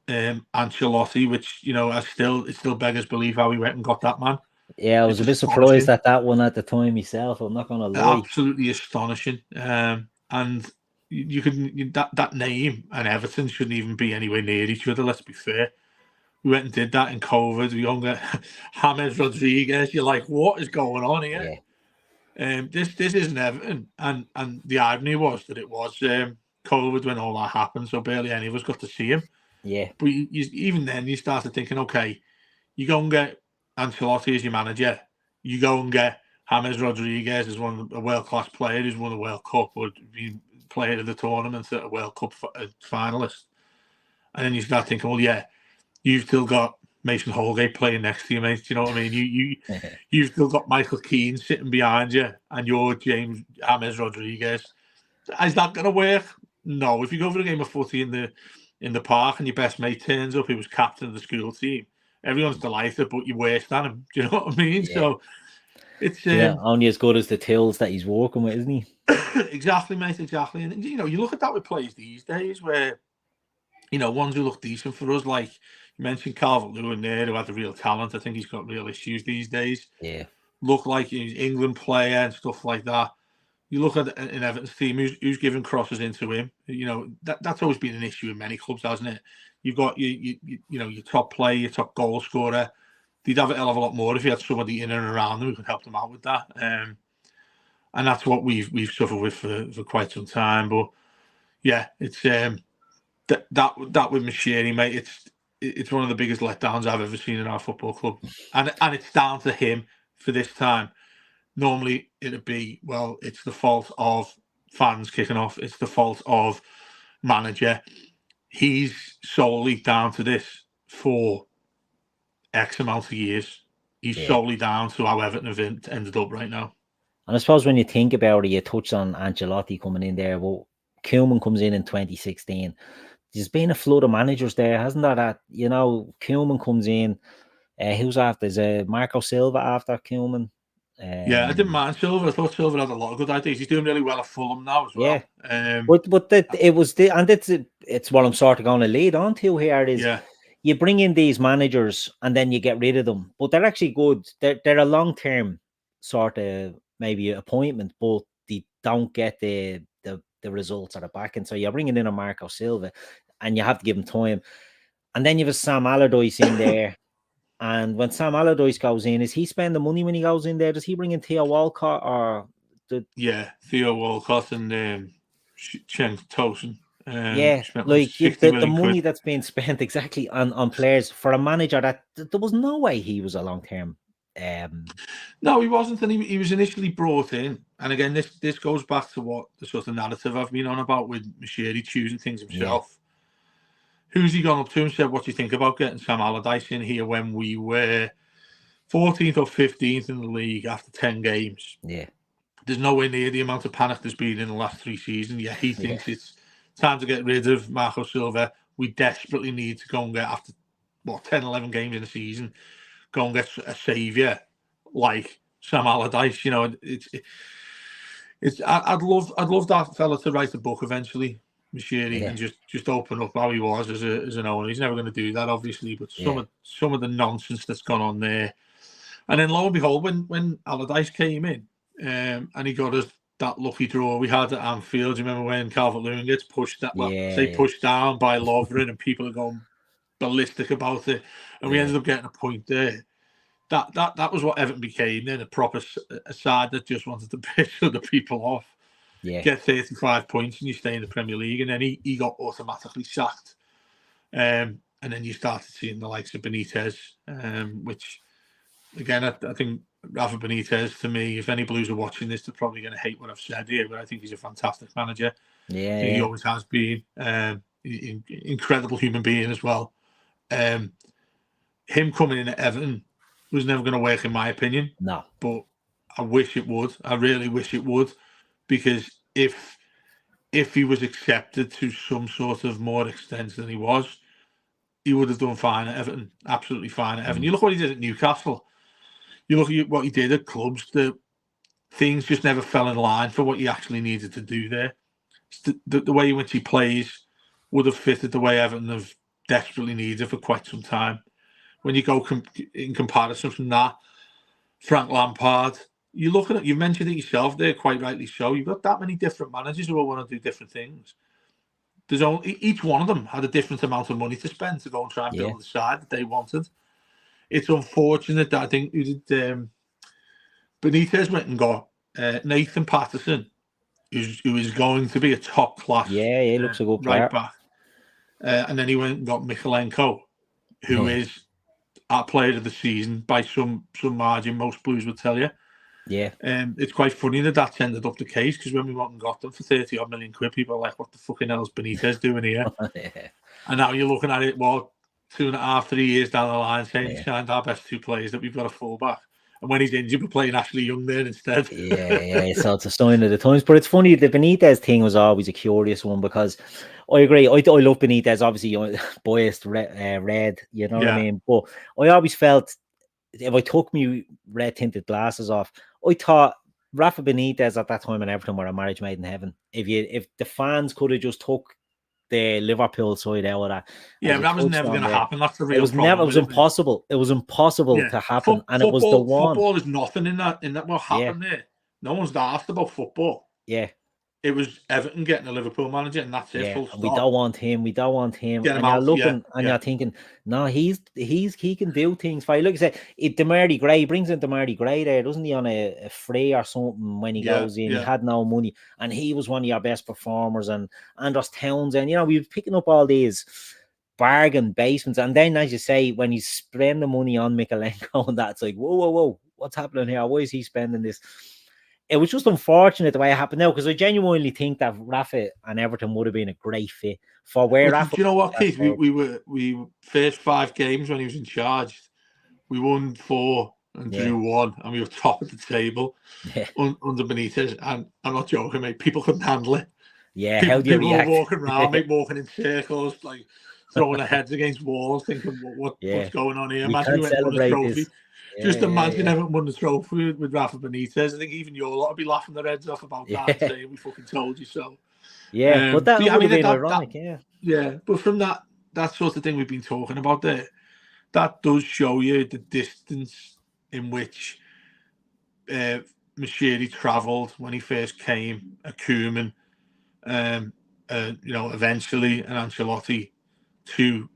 Ancelotti, which, you know, it still beggars belief how we went and got that man. Yeah, I was a bit surprised at that one at the time myself. I'm not going to lie. Absolutely astonishing. And you could that name and Everton shouldn't even be anywhere near each other. Let's be fair. We went and did that in COVID. We don't get James Rodriguez. You're like, what is going on here? Yeah. This isn't Everton. And the irony was that it was COVID when all that happened, so barely any of us got to see him. Yeah. But even then, you started thinking, okay, you go and get Ancelotti as your manager. You go and get James Rodriguez as a world-class player who's won a World Cup or been player of the tournament at a World Cup finalist. And then you start thinking, well, yeah, you've still got Mason Holgate playing next to you, mate. Do you know what I mean? You've still got Michael Keane sitting behind you, and you're James Rodriguez. Is that going to work? No. If you go for a game of footy in the park and your best mate turns up, who was captain of the school team, everyone's delighted, but you're worse than him. Do you know what I mean? Yeah. So it's only as good as the tills that he's working with, isn't he? Exactly, mate. Exactly. And you know, you look at that with players these days, where ones who look decent for us, like you mentioned Calvert-Lewin there, who had the real talent. I think he's got real issues these days. Yeah, look like he's an England player and stuff like that. You look at an Everton's team who's giving crosses into him. You know, that's always been an issue in many clubs, hasn't it? You've got your top player, your top goal scorer. They'd have a hell of a lot more if you had somebody in and around them who could help them out with that. And that's what we've suffered with for quite some time. But yeah, it's that with Moshiri, mate. It's one of the biggest letdowns I've ever seen in our football club, and it's down to him for this time. Normally it'd be, well, it's the fault of fans kicking off. It's the fault of manager. He's solely down to this for X amount of years. He's solely down to how Everton have ended up right now. And I suppose when you think about it, you touched on Ancelotti coming in there. Well, Koeman comes in 2016. There's been a flood of managers there, hasn't there? Koeman comes in. Who's after? Is Marco Silva after Koeman? Yeah, I didn't mind Silver. I thought Silver had a lot of good ideas. He's doing really well at Fulham now as well. Yeah. But it was and it's what I'm sort of going to lead on to here is you bring in these managers and then you get rid of them, but they're actually good. They're a long term sort of maybe appointment, but they don't get the results at the back. And so you're bringing in a Marco Silva, and you have to give him time. And then you have a Sam Allardyce in there. And when Sam Allardyce goes in, is he spending money when he goes in there? Does he bring in Theo Walcott or Theo Walcott and Chen Tosin. Like the money that's being spent exactly on players for a manager that there was no way he was a long term. No, he wasn't, and he was initially brought in. And again, this goes back to what the sort of narrative I've been on about with Moshiri choosing things himself. Who's he gone up to and said, what do you think about getting Sam Allardyce in here when we were 14th or 15th in the league after 10 games? Yeah. There's nowhere near the amount of panic there's been in the last 3 seasons. Yeah, he thinks it's time to get rid of Marco Silva. We desperately need to go and get, after 10, 11 games in the season, go and get a saviour like Sam Allardyce. You know, I'd love that fella to write a book eventually, Moshiri, and just open up how he was as an owner. He's never going to do that, obviously, but some of the nonsense that's gone on there. And then lo and behold, when Allardyce came in, and he got us that lucky draw we had at Anfield. Do you remember when Calvert-Lewin gets pushed pushed down by Lovren, and people are going ballistic about it, and we ended up getting a point there. That was what Everton became then, a side that just wanted to piss other people off. Get 35 points and you stay in the Premier League, and then he got automatically sacked. And then you started seeing the likes of Benitez, which again I think Rafa Benitez, to me, if any Blues are watching this, they're probably going to hate what I've said here, but I think he's a fantastic manager. He always has been. Incredible human being as well. Him coming in at Everton was never going to work, in my opinion. No. But I wish it would. I really wish it would. Because if he was accepted to some sort of more extent than he was, he would have done fine at Everton. Absolutely fine at Everton. You look what he did at Newcastle. You look at what he did at clubs. Things just never fell in line for what he actually needed to do there. The way in which he plays would have fitted the way Everton have desperately needed for quite some time. When you go in comparison from that, Frank Lampard, you look at it, you mentioned it yourself there, quite rightly so. You've got that many different managers who all want to do different things. There's only each one of them had a different amount of money to spend to go and try and build the side that they wanted. It's unfortunate that I think Benitez went and got Nathan Patterson, who is going to be a top class. Yeah, he looks a good player. Right back. And then he went and got Michalenko, who is our player of the season by some margin, most Blues would tell you. Yeah. It's quite funny that's ended up the case, because when we went and got them for 30 odd million quid, people are like, what the fucking hell is Benitez doing here? And now you're looking at it, 2.5, 3 years down the line, saying he signed our best 2 players that we've got a fullback. And when he's injured, we're playing Ashley Young there instead. So it's a sign of the times. But it's funny, the Benitez thing was always a curious one, because I agree. I love Benitez, obviously, biased red, you know what I mean? But I always felt, if I took me red-tinted glasses off, I thought Rafa Benitez at that time in Everton were a marriage made in heaven. If the fans could have just took the Liverpool side out of that. Yeah, but that was never going to happen. That's the real problem. It was impossible. It was impossible to happen. And it was the one. Football is nothing in that what happened there. No one's asked about football. Yeah. It was Everton getting a Liverpool manager, and that's it. Full stop. We don't want him. We don't want him. Get him and out, you're looking and you're thinking, no, he can do things fine. Look, I said, Demarai Gray, brings in Demarai Gray there, doesn't he, on a free or something when he goes in? He had no money, and he was one of your best performers. And Anders Townsend, we were picking up all these bargain basements, and then, as you say, when you spend the money on Michalenko, and that's like, whoa, what's happening here? Why is he spending this? It was just unfortunate the way it happened now, because I genuinely think that Rafa and Everton would have been a great fit for where Rafa. Do you know what, Keith? We first 5 games when he was in charge, we won 4 and drew 1, and we were top of the table under Benitez. And I'm not joking, mate. People couldn't handle it. Yeah, how do you react? People were walking around, walking in circles, like throwing their heads against walls, thinking, what's going on here? Imagine we went and won a trophy. Just imagine Everton won the trophy with Rafa Benitez. I think even your lot would be laughing their heads off about that and saying, we fucking told you so. But that would have been ironic, but from that sort of thing we've been talking about there, that does show you the distance in which Moshiri travelled when he first came, a Koeman, eventually an Ancelotti, to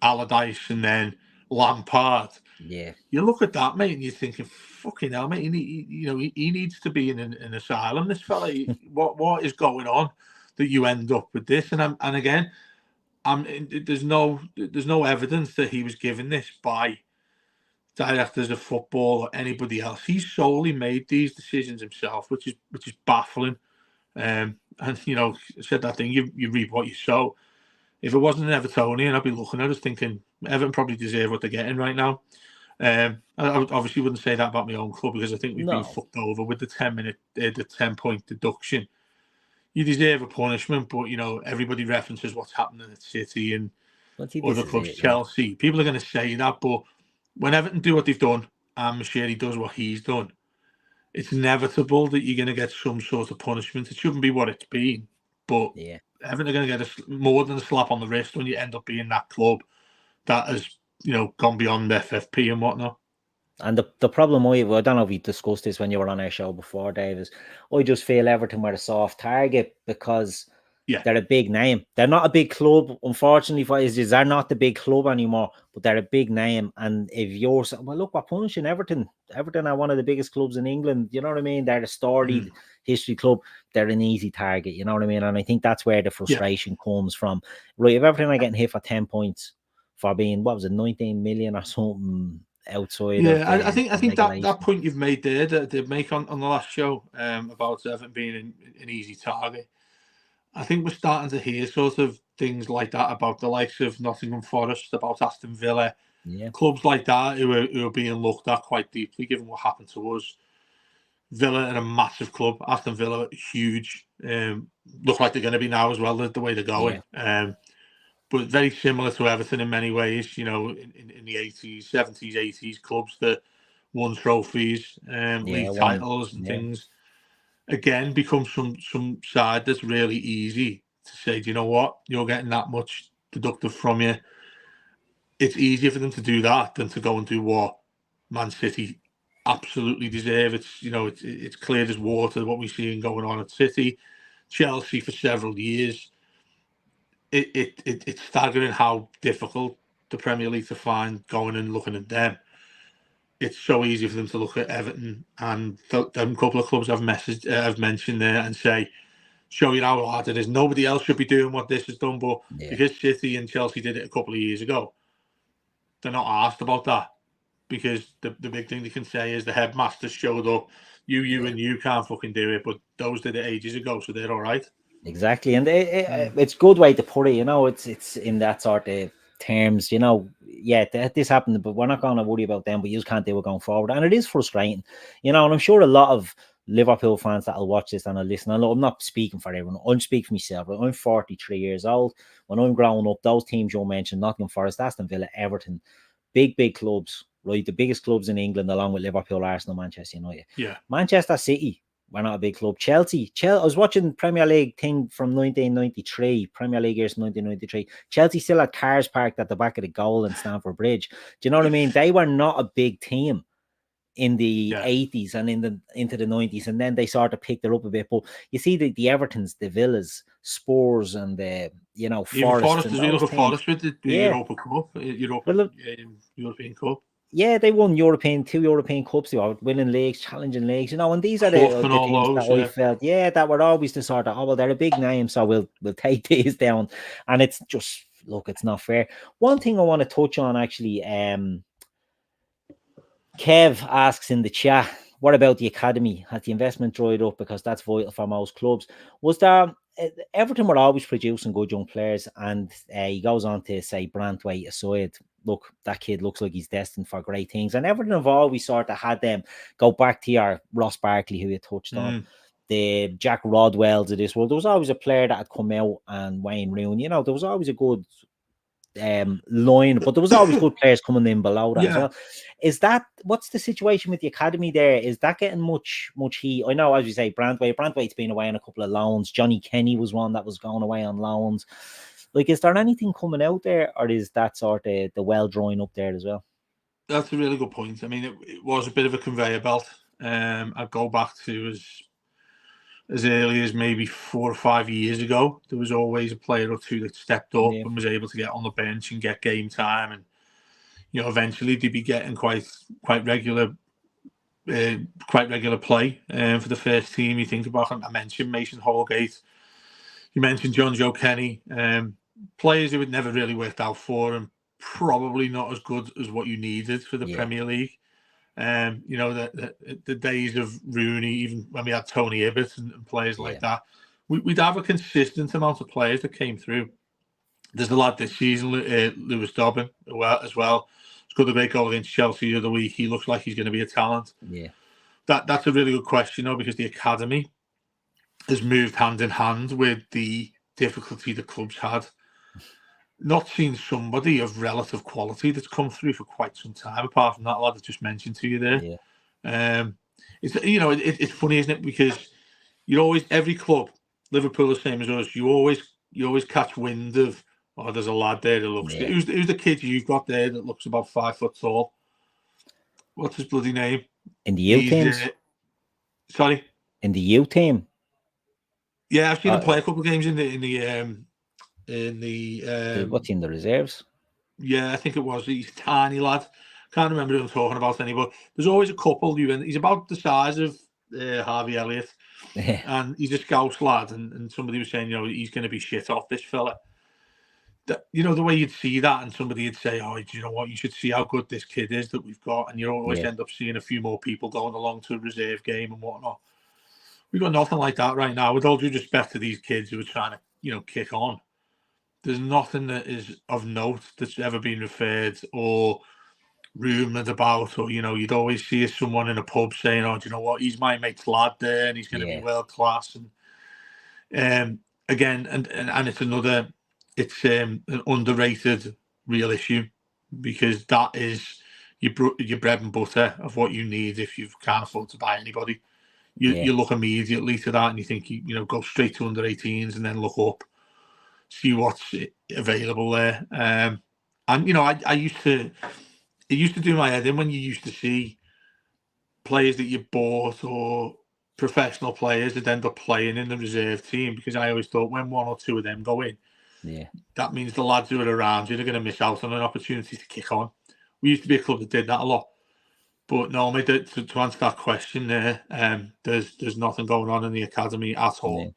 Allardyce, and then Lampard. Yeah. You look at that, mate, and you're thinking, fucking hell, mate, he needs to be in an asylum, this fella. What is going on that you end up with this? And again, there's no evidence that he was given this by directors of football or anybody else. He solely made these decisions himself, which is baffling. And I said that thing, you reap what you sow. If it wasn't an Evertonian, I'd be looking at us thinking Everton probably deserve what they're getting right now. I obviously wouldn't say that about my own club, because I think we've been fucked over with the 10-point deduction. You deserve a punishment, but everybody references what's happening at City and other clubs, Chelsea. People are going to say that, but when Everton do what they've done and Moshiri does what he's done, it's inevitable that you're going to get some sort of punishment. It shouldn't be what it's been, but Everton are going to get more than a slap on the wrist when you end up being that club that has gone beyond FFP and whatnot. And the problem I don't know if we discussed this when you were on our show before, Dave, is I just feel Everton were a soft target because they're a big name. They're not a big club, unfortunately. They're not the big club anymore, but they're a big name. And if you're look, we're punishing Everton. Everton are one of the biggest clubs in England. You know what I mean? They're a storied history club. They're an easy target. You know what I mean? And I think that's where the frustration comes from. Right? If Everton are getting hit for 10 points for being 19 million or something outside. I think that point you've made there, that they make on the last show about Everton being an easy target. I think we're starting to hear sort of things like that about the likes of Nottingham Forest, about Aston Villa, clubs like that who are being looked at quite deeply given what happened to us. Villa are a massive club. Aston Villa huge. Look like they're going to be now as well, the way they're going. But very similar to Everton in many ways, in the 80s, 70s, 80s, clubs that won trophies, league titles and things. Again, become some side that's really easy to say, do you know what? You're getting that much deducted from you. It's easier for them to do that than to go and do what Man City absolutely deserve. It's clear as water what we're seeing going on at City. Chelsea for several years. It's staggering how difficult the Premier League to find going and looking at them. It's so easy for them to look at Everton and them couple of clubs I've mentioned there and say, show you how hard it is. Nobody else should be doing what this has done, but because City and Chelsea did it a couple of years ago, they're not asked about that, because the big thing they can say is the headmaster showed up, and you can't fucking do it, but those did it ages ago, so they're all right. Exactly, and it's a good way to put it. It's in that sort of terms. This happened, but we're not going to worry about them. But you just can't do it going forward, and it is frustrating. And I'm sure a lot of Liverpool fans that'll watch this and will listen. And I'm not speaking for everyone. I'm speaking for myself. I'm 43 years old. When I'm growing up, those teams you mentioned, Nottingham Forest, Aston Villa, Everton, big clubs, right? The biggest clubs in England, along with Liverpool, Arsenal, Manchester United. Manchester City. We're not a big club. Chelsea. I was watching Premier League thing from 1993, Premier League years 1993. Chelsea still had cars parked at the back of the goal in Stamford Bridge. Do you know what I mean? They were not a big team in the 80s and into the 90s, and then they sort of picked it up a bit. But you see the Evertons, the Villas, Spurs, and the Forest. As we look at Forest with the Europa Cup, European Cup. Yeah, they won two European Cups. They were winning leagues, challenging leagues, and these are the things that I felt, that were always the sort of, they're a big name, so we'll take these down. And it's just, look, it's not fair. One thing I want to touch on, actually, Kev asks in the chat, what about the academy? Has the investment dried up? Because that's vital for most clubs. Was there... Everton were always producing good young players, and he goes on to say, Brantwaite aside, look, that kid looks like he's destined for great things. And Everton have always sort of had them. Go back to your Ross Barkley, who you touched on, the Jack Rodwells of this world. There was always a player that had come out, and Wayne Rooney. There was always a good line, but there was always good players coming in below that as Yeah. well. Is that what's the situation with the academy there? Is that getting much heat? I know, as you say, Brandwaite's been away on a couple of loans. Johnny Kenny was one that was going away on loans. Like, is there anything coming out there, or is that sort of the well drawing up there as well? That's a really good point. I mean, it was a bit of a conveyor belt. I'd go back to as early as maybe 4 or 5 years ago. There was always a player or two that stepped up and was able to get on the bench and get game time, and eventually they'd be getting quite regular play for the first team. You think about it. I mentioned Mason Holgate. You mentioned John Joe Kenny. Players who had never really worked out for him, probably not as good as what you needed for the Premier League. The days of Rooney, even when we had Tony Ibbott and players like that, we'd have a consistent amount of players that came through. There's a lad this season, Lewis Dobbin, as well. Scored a great goal against Chelsea the other week. He looks like he's going to be a talent. Yeah, that's a really good question, though, because the academy has moved hand in hand with the difficulty the clubs had. Not seen somebody of relative quality that's come through for quite some time, apart from that lad I just mentioned to you there. Yeah. It's funny, isn't it? Because you're always, every club, Liverpool the same as us, you always catch wind of, oh, there's a lad there that looks. Who's the kid you've got there that looks about 5 foot tall? What's his bloody name? In the youth teams. Sorry. In the youth team. Yeah, I've seen him play a couple of games in the what's in the reserves? Yeah, I think it was. He's a tiny lad. Can't remember who I'm talking about anymore. There's always a couple. He's about the size of Harvey Elliott, and he's a Scouse lad. And somebody was saying, he's going to be shit off this fella. The way you'd see that, and somebody would say, "Oh, do you know what? You should see how good this kid is that we've got." And you always end up seeing a few more people going along to a reserve game and whatnot. We've got nothing like that right now. With all due respect to these kids who are trying to, kick on, there's nothing that is of note that's ever been referred or rumoured about, or you'd always see someone in a pub saying, "Oh, do you know what? He's my mate's lad there, and he's going to be world class." And again, and it's another, it's an underrated real issue, because that is your bread and butter of what you need if you can't afford to buy anybody. You look immediately to that, and you think go straight to under 18s and then look up, see what's available there. I used to. It used to do my head in when you used to see players that you bought or professional players that end up playing in the reserve team, because I always thought when 1 or 2 of them go in, that means the lads who are around you are going to miss out on an opportunity to kick on. We used to be a club that did that a lot. But no, mate, to answer that question there, there's nothing going on in the academy at all.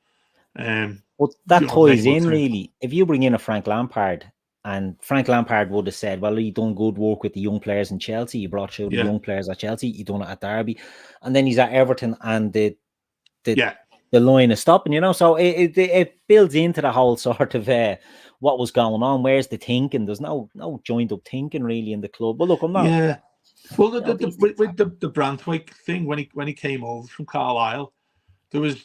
But that ties in, really. If you bring in a Frank Lampard, and Frank Lampard would have said, well, he done good work with the young players in Chelsea. He brought through the young players at Chelsea. He done it at Derby. And then he's at Everton, and the line is stopping, So it builds into the whole sort of what was going on. Where's the thinking? There's no joined up thinking really in the club. But look, I'm not. Yeah. Well, with the Brandwaite thing, when he came over from Carlisle, there was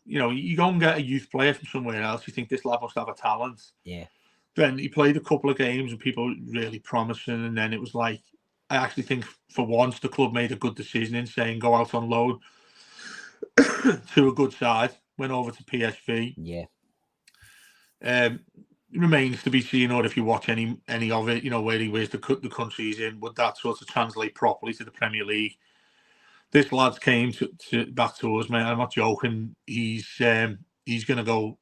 you go and get a youth player from somewhere else. You think this lad must have a talent. Yeah. Then he played a couple of games and people were really promising, and then it was like, I actually think for once the club made a good decision in saying go out on loan to a good side. Went over to PSV. Yeah. Remains to be seen, or if you watch any of it, where he wears the country he's in, would that sort of translate properly to the Premier League? This lad's came back to us, mate. I'm not joking. He's going to go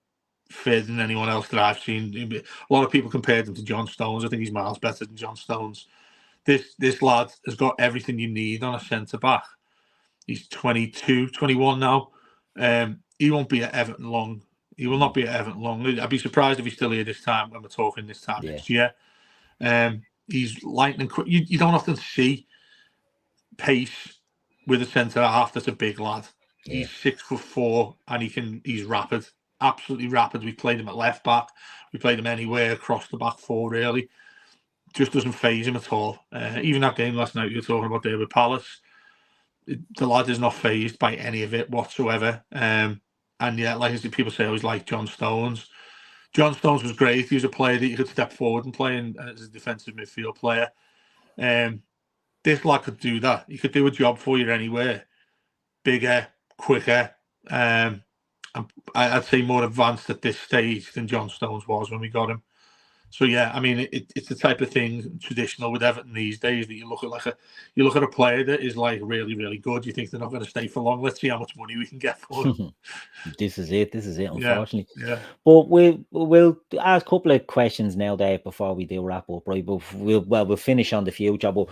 further than anyone else that I've seen. A lot of people compared him to John Stones. I think he's miles better than John Stones. This lad has got everything you need on a centre back. He's 22, 21 now. He won't be at Everton long. He will not be at Everton long. I'd be surprised if he's still here this time when we're talking this time next year. He's lightning quick. You don't often see pace with a centre half that's a big lad. He's 6'4" and he's rapid. Absolutely rapid. We played him at left back. We played him anywhere across the back four, really. Just doesn't faze him at all. Even that game last night you were talking about there with Palace, the lad is not fazed by any of it whatsoever. And yeah, like people say, I was like John Stones. John Stones was great. He was a player that you could step forward and play in as a defensive midfield player. This lad could do that. He could do a job for you anywhere. Bigger, quicker. I'd say more advanced at this stage than John Stones was when we got him. So yeah, I mean, it's the type of thing traditional with Everton these days that you look at a player that is like really, really good. You think they're not going to stay for long. Let's see how much money we can get for them. This is it. Unfortunately. Yeah. But we'll ask a couple of questions now, Dave, before we do wrap up, right? But we'll finish on the future. But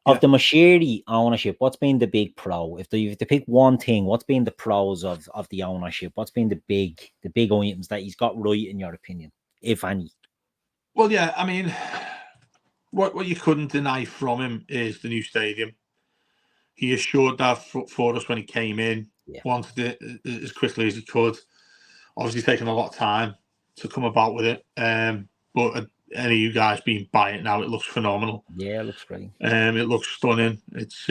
of the Moshiri ownership, what's been the big pro? If you have to pick one thing, what's been the pros of the ownership? What's been the big items that he's got right, in your opinion, if any? Well, yeah, I mean, what you couldn't deny from him is the new stadium. He assured that for us when he came in, wanted it as quickly as he could. Obviously, taken a lot of time to come about with it. But any of you guys being by it now, it looks phenomenal. Yeah, it looks great. It looks stunning. It's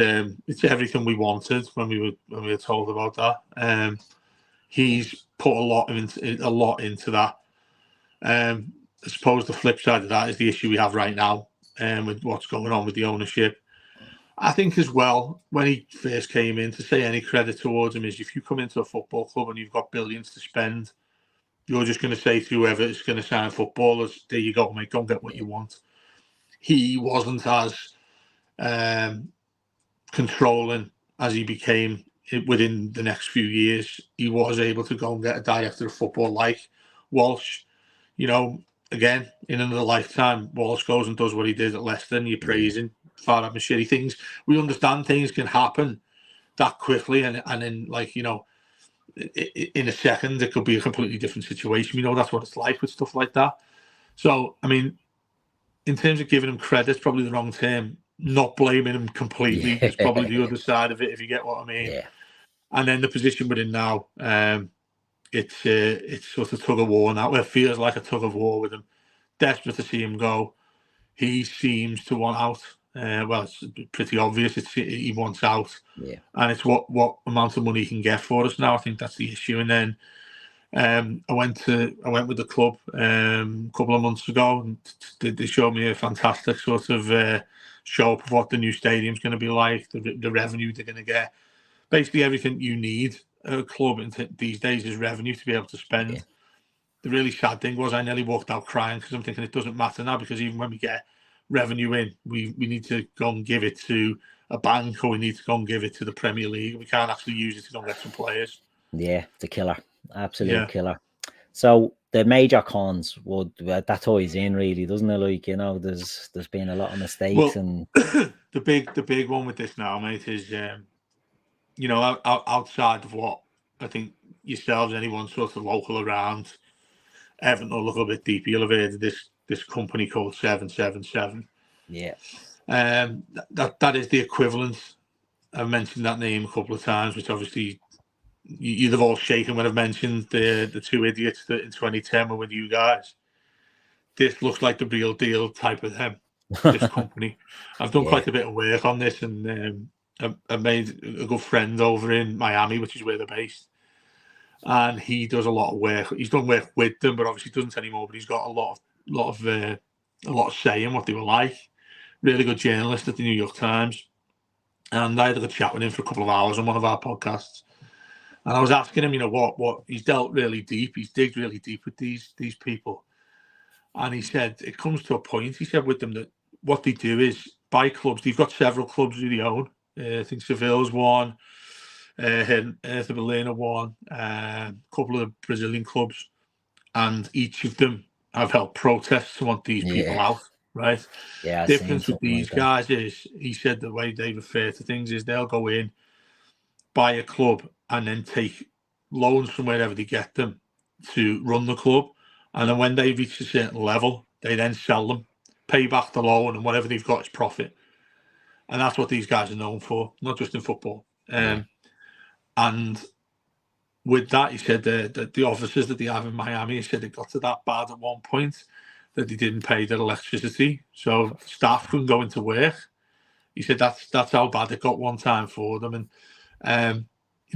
everything we wanted when we were told about that. He's put a lot into that. I suppose the flip side of that is the issue we have right now, with what's going on with the ownership. I think as well, when he first came in, to say any credit towards him is if you come into a football club and you've got billions to spend, you're just going to say to whoever is going to sign footballers, there you go, mate, go and get what you want. He wasn't as controlling as he became within the next few years. He was able to go and get a director of football like Walsh. Again, in another lifetime, Walsh goes and does what he did at Leicester, and you're praising Farhad Moshiri. Things, we understand things can happen that quickly, and then, in a second, it could be a completely different situation. That's what it's like with stuff like that. So, I mean, in terms of giving him credit, it's probably the wrong term. Not blaming him completely is probably the other side of it, if you get what I mean. Yeah. And then the position we're in now, it's sort of tug of war now. It feels like a tug of war with him. Desperate to see him go. He seems to want out. Well, it's pretty obvious. He wants out. Yeah. And it's what amount of money he can get for us now. I think that's the issue. And then I went with the club a couple of months ago, and they showed me a fantastic sort of show up of what the new stadium's going to be like, the revenue they're going to get. Basically, everything you need a club these days is revenue to be able to spend. Yeah. The really sad thing was I nearly walked out crying because I'm thinking it doesn't matter now, because even when we get revenue in, we need to go and give it to a bank, or we need to go and give it to the Premier League. We can't actually use it to go and get some players. Yeah, it's a killer. Absolute killer. So the major cons that ties in, really, doesn't it? There's been a lot of mistakes. And the big one with this now, mate, is outside of what I think yourselves, anyone sort of local around Everton or look a bit deeper, you'll have heard of this company called 777. Yeah. That is the equivalent. I've mentioned that name a couple of times, which obviously you'd have all shaken when I've mentioned the two idiots that in 2010 were with you guys. This looks like the real deal type of them, this company. I've done quite a bit of work on this, and I've made a good friend over in Miami, which is where they're based. And he does a lot of work. He's done work with them, but obviously doesn't anymore. But he's got a lot of say in what they were like. Really good journalist at the New York Times. And I had a good chat with him for a couple of hours on one of our podcasts. And I was asking him, what he's dealt really deep. He's digged really deep with these people. And he said it comes to a point. He said with them that what they do is buy clubs. They've got several clubs who they own. I think Seville's one. Hertha Berlin are one, a couple of Brazilian clubs, and each of them have held protests to want these people out, right? Yeah. Difference with these guys is, he said the way they refer to things is they'll go in, buy a club, and then take loans from wherever they get them to run the club, and then when they reach a certain level, they then sell them, pay back the loan, and whatever they've got is profit. And that's what these guys are known for, not just in football. And with that, he said that the offices that they have in Miami, he said it got to that bad at one point that they didn't pay their electricity, so staff couldn't go into work. He said that's how bad it got one time for them. And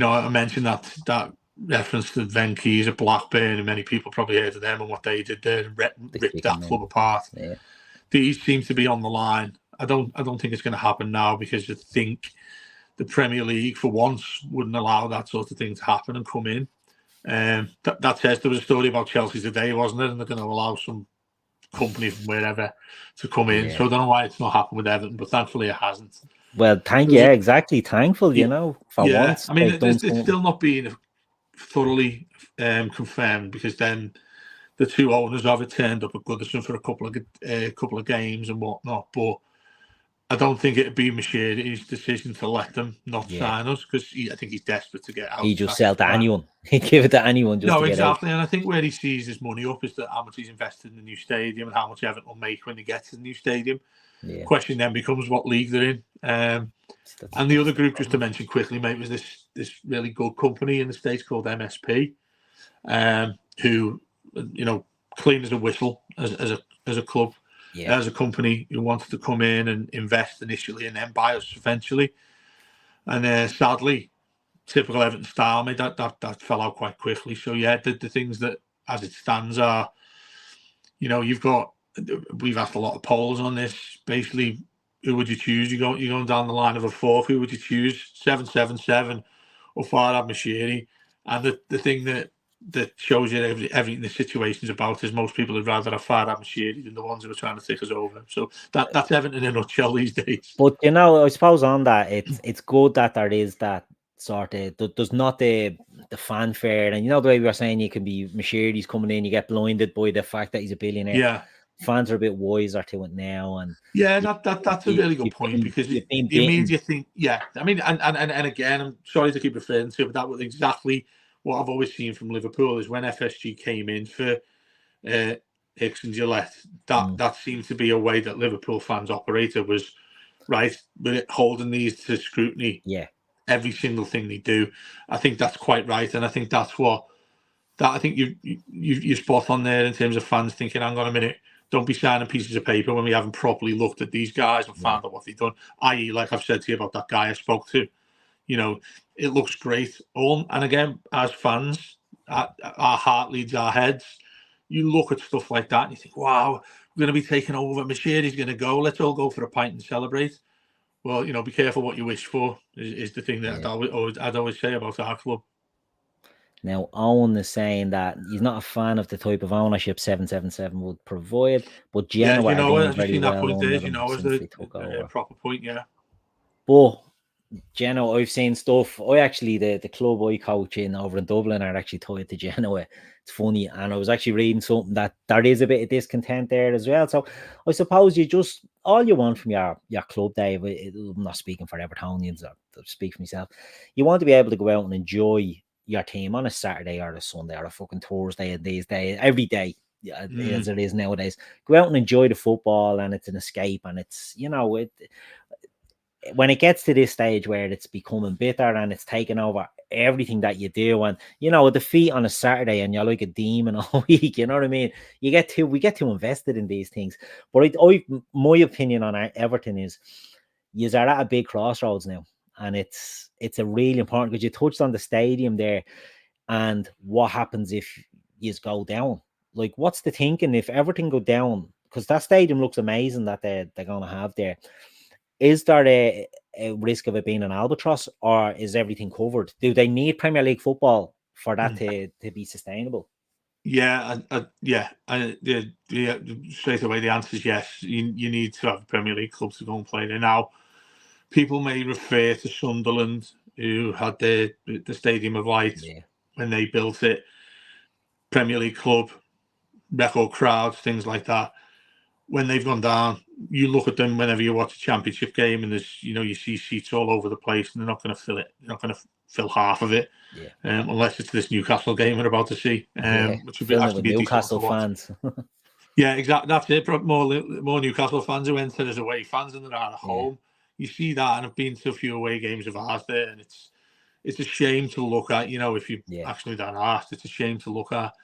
I mentioned that reference to Venky's at Blackburn, and many people probably heard of them and what they did there and ripped that club apart. Yeah. These seem to be on the line. I don't think it's going to happen now, because I think the Premier League for once wouldn't allow that sort of thing to happen and come in. That says there was a story about Chelsea today, wasn't it? And they're going to allow some company from wherever to come in. So I don't know why it's not happened with Everton, but thankfully it hasn't. Well, exactly. Thankful, you know, for once. I mean, it's still not being thoroughly confirmed, because then the two owners of it turned up at Goodison for a couple of games and whatnot. But I don't think it'd be Moshiri's decision to let them not sign us, because I think he's desperate to get out. He just sell to anyone. He'd give it to anyone just to get out. And I think where he sees his money up is that how much he's invested in the new stadium and how much Everton will make when they get to the new stadium. Question then becomes what league they're in. And the other group, just to mention quickly, mate, was this really good company in the States called MSP, who, you know, clean as a whistle as a club. As a company who wanted to come in and invest initially and then buy us eventually. And sadly, typical Everton style, mate, that fell out quite quickly. So the things that, as it stands, are, you know, we've asked a lot of polls on this. Basically, who would you choose? You're going down the line of a fourth. Who would you choose? 777 or Farhad Moshiri? And the thing that shows you everything the situation's about is most people would rather have Farhad Moshiri than the ones who are trying to take us over. So that's Everton in a nutshell these days. But, you know, I suppose on that, it's good that there is that sort of, there's not the fanfare. And, you know, the way we were saying, you can be Moshiri's coming in, you get blinded by the fact that he's a billionaire. Yeah. Fans are a bit wiser to it now. And that's a really good point, because it means you think, I mean, and again, I'm sorry to keep referring to it, but that was exactly what I've always seen from Liverpool, is when FSG came in for Hicks and Gillette, that seemed to be a way that Liverpool fans operated, was right with it, holding these to scrutiny. Every single thing they do. I think that's quite right, and I think that's what I think you spot on there in terms of fans thinking, hang on a minute, don't be signing pieces of paper when we haven't properly looked at these guys and found out what they've done. I.e., like I've said to you about that guy I spoke to, you know, it looks great. And again, as fans, our heart leads our heads. You look at stuff like that and you think, wow, we're going to be taking over. Moshiri's going to go. Let's all go for a pint and celebrate. Well, you know, be careful what you wish for, is the thing that I'd always say about our club. Now, Owen is saying that he's not a fan of the type of ownership 777 would provide, but Genoa are doing very well under them since they took over. Proper point, But Genoa, I've seen stuff. The club I coach in over in Dublin are actually tied to Genoa. It's funny, and I was actually reading something that there is a bit of discontent there as well. So I suppose all you want from your club, Dave. I'm not speaking for Evertonians, or speak for myself. You want to be able to go out and enjoy your team on a Saturday or a Sunday or a fucking Thursday these days, every day, as it is nowadays. Go out and enjoy the football, and it's an escape, and it's, you know, when it gets to this stage where it's becoming bitter and it's taking over everything that you do, and, you know, a defeat on a Saturday and you're like a demon all week, you know what I mean? We get too invested in these things. But my opinion on Everton is, you are at a big crossroads now, and it's a really important, because you touched on the stadium there and what happens if you go down. Like, what's the thinking if Everton go down? Because that stadium looks amazing that they're going to have there. Is there a risk of it being an albatross, or is everything covered? Do they need Premier League football for that to be sustainable? Straight away the answer is yes. You need to have a Premier League club to go and play there. Now, people may refer to Sunderland, who had the Stadium of Light when they built it. Premier League club, record crowds, things like that. When they've gone down, you look at them whenever you watch a championship game, and there's, you know, you see seats all over the place, and they're not going to fill it. They're not going to fill half of it, unless it's this Newcastle game we're about to see, which would actually be Newcastle fans. Exactly. That's it. More Newcastle fans who enter as away fans than there are at home. You see that, and I've been to a few away games of ours there, and it's a shame to look at. You know, if you actually done asked, it's a shame to look at.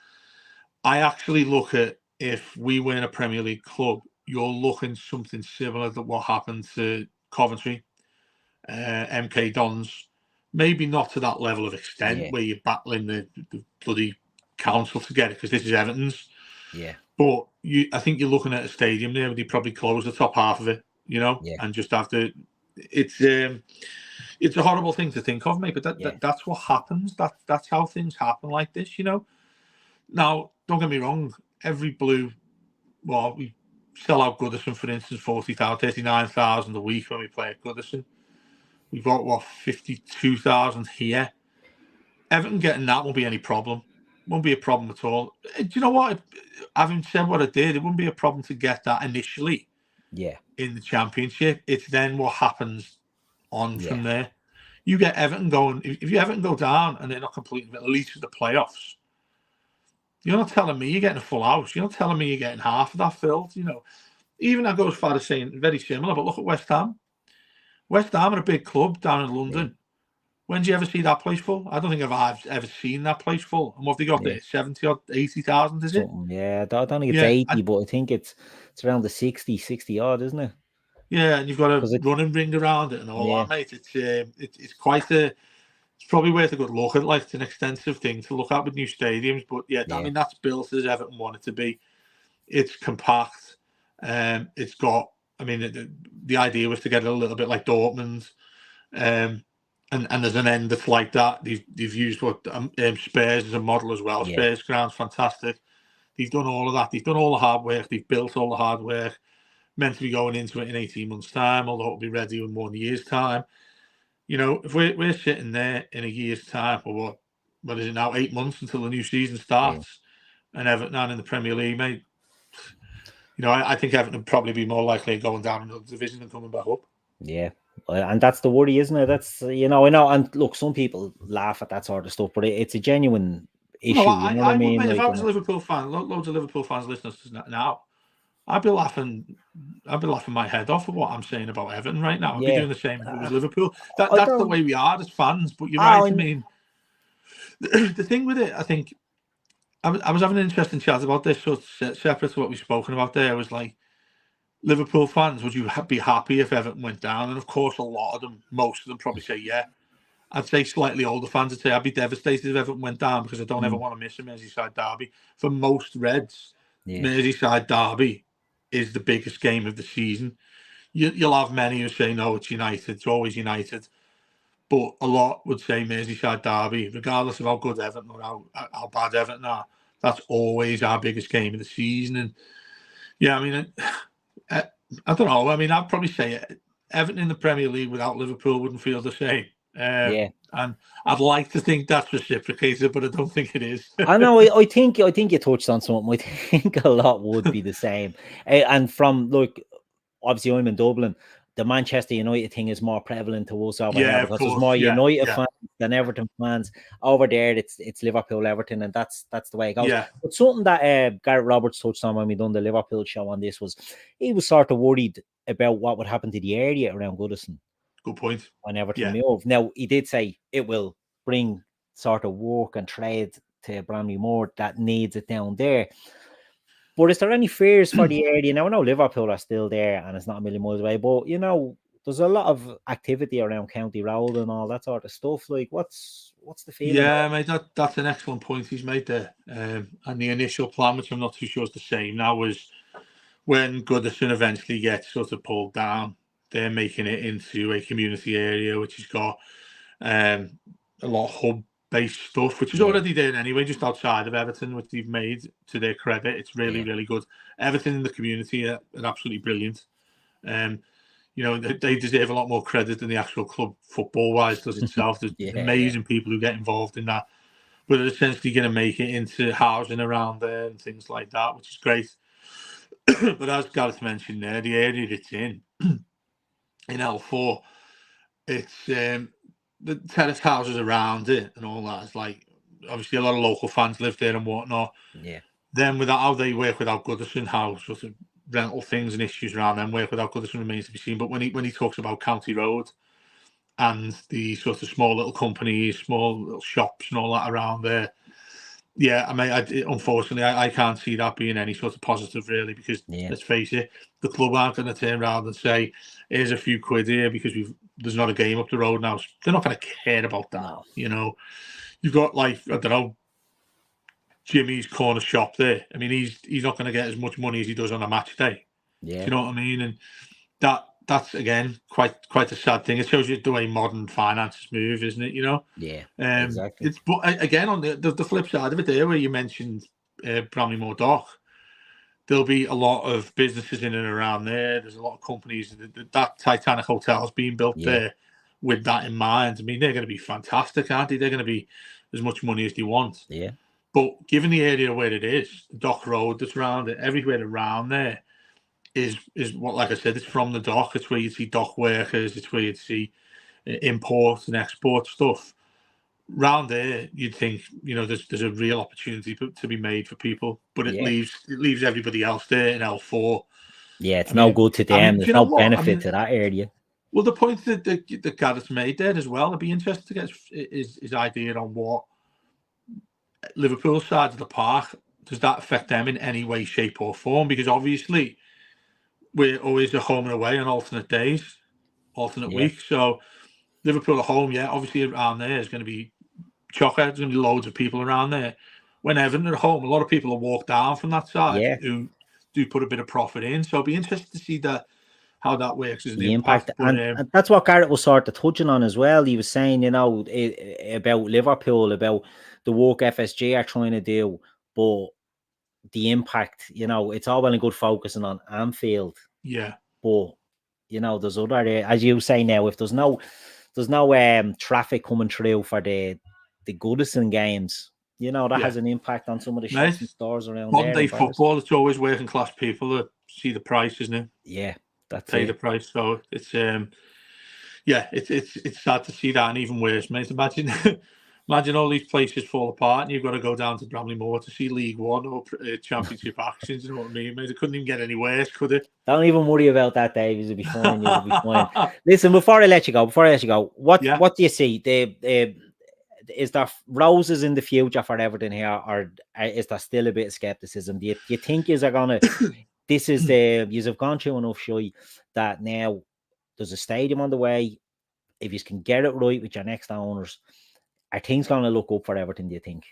I actually look at, if we win a Premier League club, you're looking something similar to what happened to Coventry, MK Dons. Maybe not to that level of extent where you're battling the bloody council to get it, because this is Everton's. Yeah. But I think you're looking at a stadium there where they probably close the top half of it, and just have to. It's a horrible thing to think of, mate, but that's what happens. That's how things happen like this, Now, don't get me wrong. Every blue, we sell out Goodison, for instance, 40,000, 39,000 a week when we play at Goodison. We've got 52,000 here. Everton getting that won't be any problem. Won't be a problem at all. Do you know what? Having said what I did, it wouldn't be a problem to get that initially. Yeah. In the Championship, it's then what happens on from there. You get Everton going. If you Everton go down and they're not completing at least for the playoffs, you're not telling me you're getting a full house. You're not telling me you're getting half of that filled. Even I go as far as saying very similar. But look at West Ham. West Ham are a big club down in London. Yeah. When do you ever see that place full? I don't think I've ever seen that place full. And what have they got there? 70 or 80,000, is it? Yeah, I don't think it's 80, but I think it's around the 60 odd, isn't it? Yeah, and you've got a running ring around it and all that, mate. It's quite a. It's probably worth a good look at. Like, it's an extensive thing to look at with new stadiums, but I mean, that's built as Everton want it to be. It's compact. It's got. I mean, the idea was to get it a little bit like Dortmund. And there's an end that's like that. They've used Spurs as a model as well. Spurs ground's fantastic. They've done all of that. They've done all the hard work. They've built all the hard work. Meant to be going into it in 18 months' time, although it'll be ready in 1 year's time. If we're sitting there in a year's time, or what is it now, 8 months until the new season starts, and Everton are in the Premier League, mate, I think Everton would probably be more likely going down another division than coming back up. Yeah. And that's the worry, isn't it? That's, I know. And look, some people laugh at that sort of stuff, but it's a genuine issue. I mean? Mate, if I was a Liverpool fan, loads of Liverpool fans listening to this now, I'd be laughing my head off at what I'm saying about Everton right now. I'd be doing the same if it was Liverpool. That's the way we are as fans. But you're right. I mean, the thing with it, I think, I was having an interesting chat about this, so separate to what we've spoken about there. I was like, Liverpool fans, would you be happy if Everton went down? And of course, a lot of them, most of them probably say yeah. I'd say slightly older fans would say I'd be devastated if Everton went down because I don't ever want to miss a Merseyside derby. For most Reds, Merseyside derby is the biggest game of the season. You'll have many who say, no, it's United. It's always United. But a lot would say Merseyside derby, regardless of how good Everton or how bad Everton are. That's always our biggest game of the season. And I mean, I don't know. I mean, I'd probably say Everton in the Premier League without Liverpool wouldn't feel the same. And I'd like to think that's reciprocated, but I don't think it is. I know. I think you touched on something. I think a lot would be the same. And from, like, obviously I'm in Dublin, the Manchester United thing is more prevalent to us over here because there's more United fans than Everton fans. Over there, it's Liverpool, Everton, and that's the way it goes. Yeah. But something that Gareth Roberts touched on when we done the Liverpool show on this was he was sort of worried about what would happen to the area around Goodison. Good point. When Everton move. Now, he did say it will bring sort of work and trade to Bramley-Moore that needs it down there. But is there any fears for the area? Now, I know Liverpool are still there and it's not a million miles away, but, there's a lot of activity around County Road and all that sort of stuff. Like, what's the feeling? Yeah, mate, that's an excellent point he's made there. And the initial plan, which I'm not too sure is the same now, was when Goodison eventually gets sort of pulled down, they're making it into a community area, which has got a lot of hub-based stuff, which is already there anyway, just outside of Everton, which they've made to their credit. It's really, really good. Everything in the community are absolutely brilliant. They deserve a lot more credit than the actual club football-wise does itself. There's amazing people who get involved in that. But they're essentially going to make it into housing around there and things like that, which is great. But as Gareth mentioned there, the area it's in L4, it's the terrace houses around it and all that. It's like, obviously a lot of local fans live there and whatnot. Yeah. Then without how they work without Goodison, how sort of rental things and issues around them work without Goodison remains to be seen. But when he talks about County Road and the sort of small little companies, small little shops and all that around there, I mean, unfortunately, I can't see that being any sort of positive, really, because let's face it, the club aren't going to turn around and say, here's a few quid here because there's not a game up the road now. They're not going to care about that. No. You know, you've got like, I don't know, Jimmy's corner shop there. I mean, he's not going to get as much money as he does on a match day. Yeah. Do you know what I mean? And that's again quite a sad thing. It shows you the way modern finances move, isn't it? You know. Yeah. Exactly. But again, on the flip side of it, there where you mentioned Bramley-Moore Dock, there'll be a lot of businesses in and around there. There's a lot of companies. That Titanic Hotel is being built there with that in mind. I mean, they're going to be fantastic, aren't they? They're going to be as much money as they want. Yeah. But given the area where it is, the dock road that's around it, everywhere around there is what, like I said, it's from the dock. It's where you see dock workers. It's where you'd see import and export stuff. Round there, you'd think, you know, there's a real opportunity to be made for people, but it leaves everybody else there in L4. Yeah, it's no good to them. There's no benefit to that area. Well, the point that Gareth's made there as well, I'd be interested to get his idea on what Liverpool side of the park, does that affect them in any way, shape or form? Because obviously we're always at home and away on alternate days, alternate weeks. So Liverpool at home, obviously around there is going to be chocker. There's going to be loads of people around there. When Everton are at home, a lot of people will walk down from that side who do put a bit of profit in. So I'll be interested to see how that works as an impact. And that's what Gareth was sort of touching on as well. He was saying, you know, about Liverpool, about the work FSG are trying to do, but the impact, you know, it's all well and good focusing on Anfield. Yeah. But, you know, there's other, as you say now, if there's no traffic coming through for the Goodison games, you know, that has an impact on some of the shops and stores around there. Monday football, it's always working class people that see the price, isn't it? Yeah, that's pay the price. So it's it's sad to see that, and even worse, mate. Imagine all these places fall apart, and you've got to go down to Bramley-Moore to see League One or Championship actions. You know what I mean, mate? It couldn't even get any worse, could it? Don't even worry about that, Dave. You'll be fine. You'll be fine. Listen, before I let you go, what do you see? Is there roses in the future for Everton here, or is there still a bit of skepticism? Do you think you're gonna? This is you've gone through enough shy that now there's a stadium on the way. If you can get it right with your next owners, are things going to look up for Everton, do you think?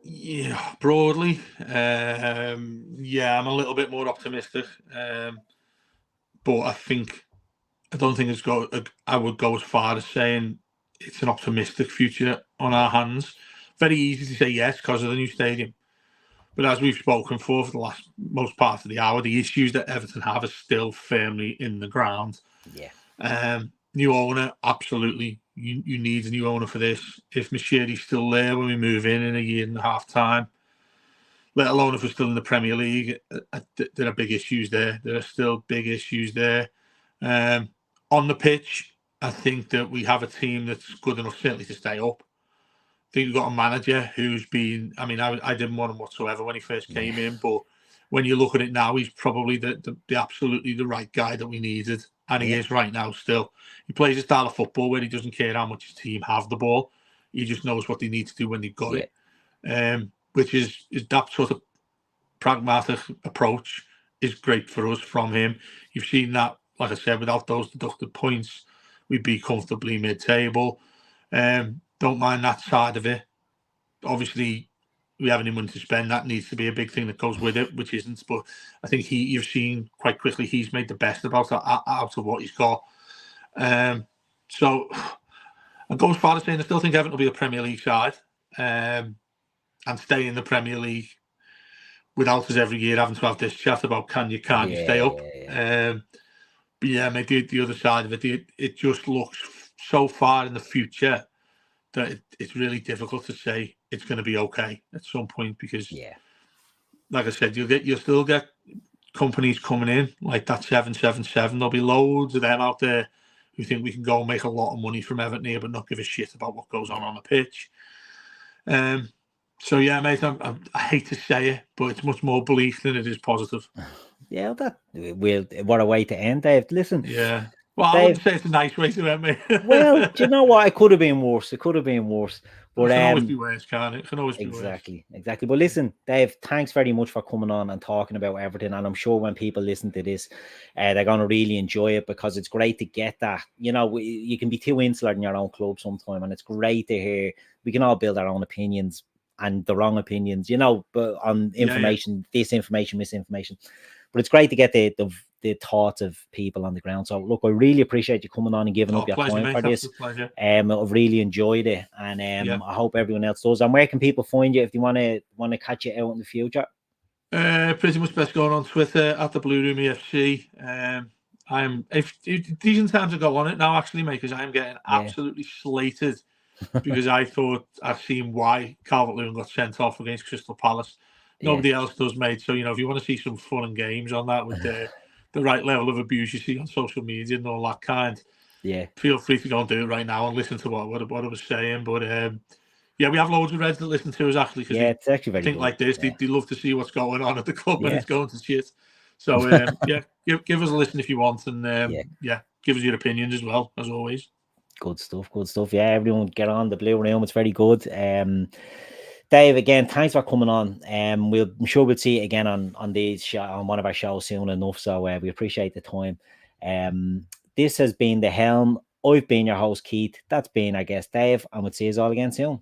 Yeah, broadly. I'm a little bit more optimistic. But I don't think I would go as far as saying it's an optimistic future on our hands. Very easy to say yes because of the new stadium. But as we've spoken for the most part of the hour, the issues that Everton have are still firmly in the ground. Yeah. New owner, absolutely. You need a new owner for this. If Moshiri's still there when we move in a year and a half time, let alone if we're still in the Premier League, there are big issues there. There are still big issues there. On the pitch, I think that we have a team that's good enough certainly to stay up. I think we've got a manager who's been, I didn't want him whatsoever when he first came in, but when you look at it now, he's probably the absolutely the right guy that we needed. And he is right now still. He plays a style of football where he doesn't care how much his team have the ball. He just knows what they need to do when they've got it. Which is that sort of pragmatic approach is great for us from him. You've seen that, like I said, without those deducted points, we'd be comfortably mid-table. Don't mind that side of it. Obviously, we have any money to spend. That needs to be a big thing that goes with it, which isn't. But I think you've seen quite quickly he's made the best out of what he's got. So I go as far as saying I still think Everton will be a Premier League side and stay in the Premier League without us every year having to have this chat about can't you stay up. But maybe the other side of it just looks so far in the future that it's really difficult to say it's going to be okay at some point because, like I said, you'll still get companies coming in like that 777. There'll be loads of them out there who think we can go and make a lot of money from Everton here, but not give a shit about what goes on the pitch. So mate, I hate to say it, but it's much more belief than it is positive. Yeah, what a way to end, Dave. Listen, Well, I Dave, wouldn't say it's a nice way to end me. well, do you know what? It could have been worse. It could have been worse. But it can always be worse, can't it? It can always be worse. Exactly. But listen, Dave, thanks very much for coming on and talking about Everton. And I'm sure when people listen to this, they're going to really enjoy it, because it's great to get that. You know, you can be too insular in your own club sometime, and it's great to hear we can all build our own opinions and the wrong opinions, you know, but on information, disinformation, misinformation. But it's great to get the thoughts of people on the ground. So look, I really appreciate you coming on and giving up your time for this. I've really enjoyed it, and I hope everyone else does. And where can people find you if they want to catch you out in the future? Pretty much best going on Twitter at the Blue Room EFC. I'm if decent time to go on it now, actually, mate, because I'm getting absolutely slated because I thought I've seen why Calvert-Lewin got sent off against Crystal Palace. Nobody else does, mate. So, you know, if you want to see some fun and games on that with the right level of abuse you see on social media and all that kind, feel free to go and do it right now and listen to what I was saying. But we have loads of Reds that listen to us, actually. It's actually very good. Like this, they love to see what's going on at the club when it's going to shit. So give us a listen if you want, and give us your opinions as well, as always. Good stuff. Yeah, everyone get on the Blue Room. It's very good. Dave, again, thanks for coming on. I'm sure we'll see you again on one of our shows soon enough. So we appreciate the time. This has been the Helm. I've been your host, Keith. That's been our guest, Dave, and we'll see you all again soon.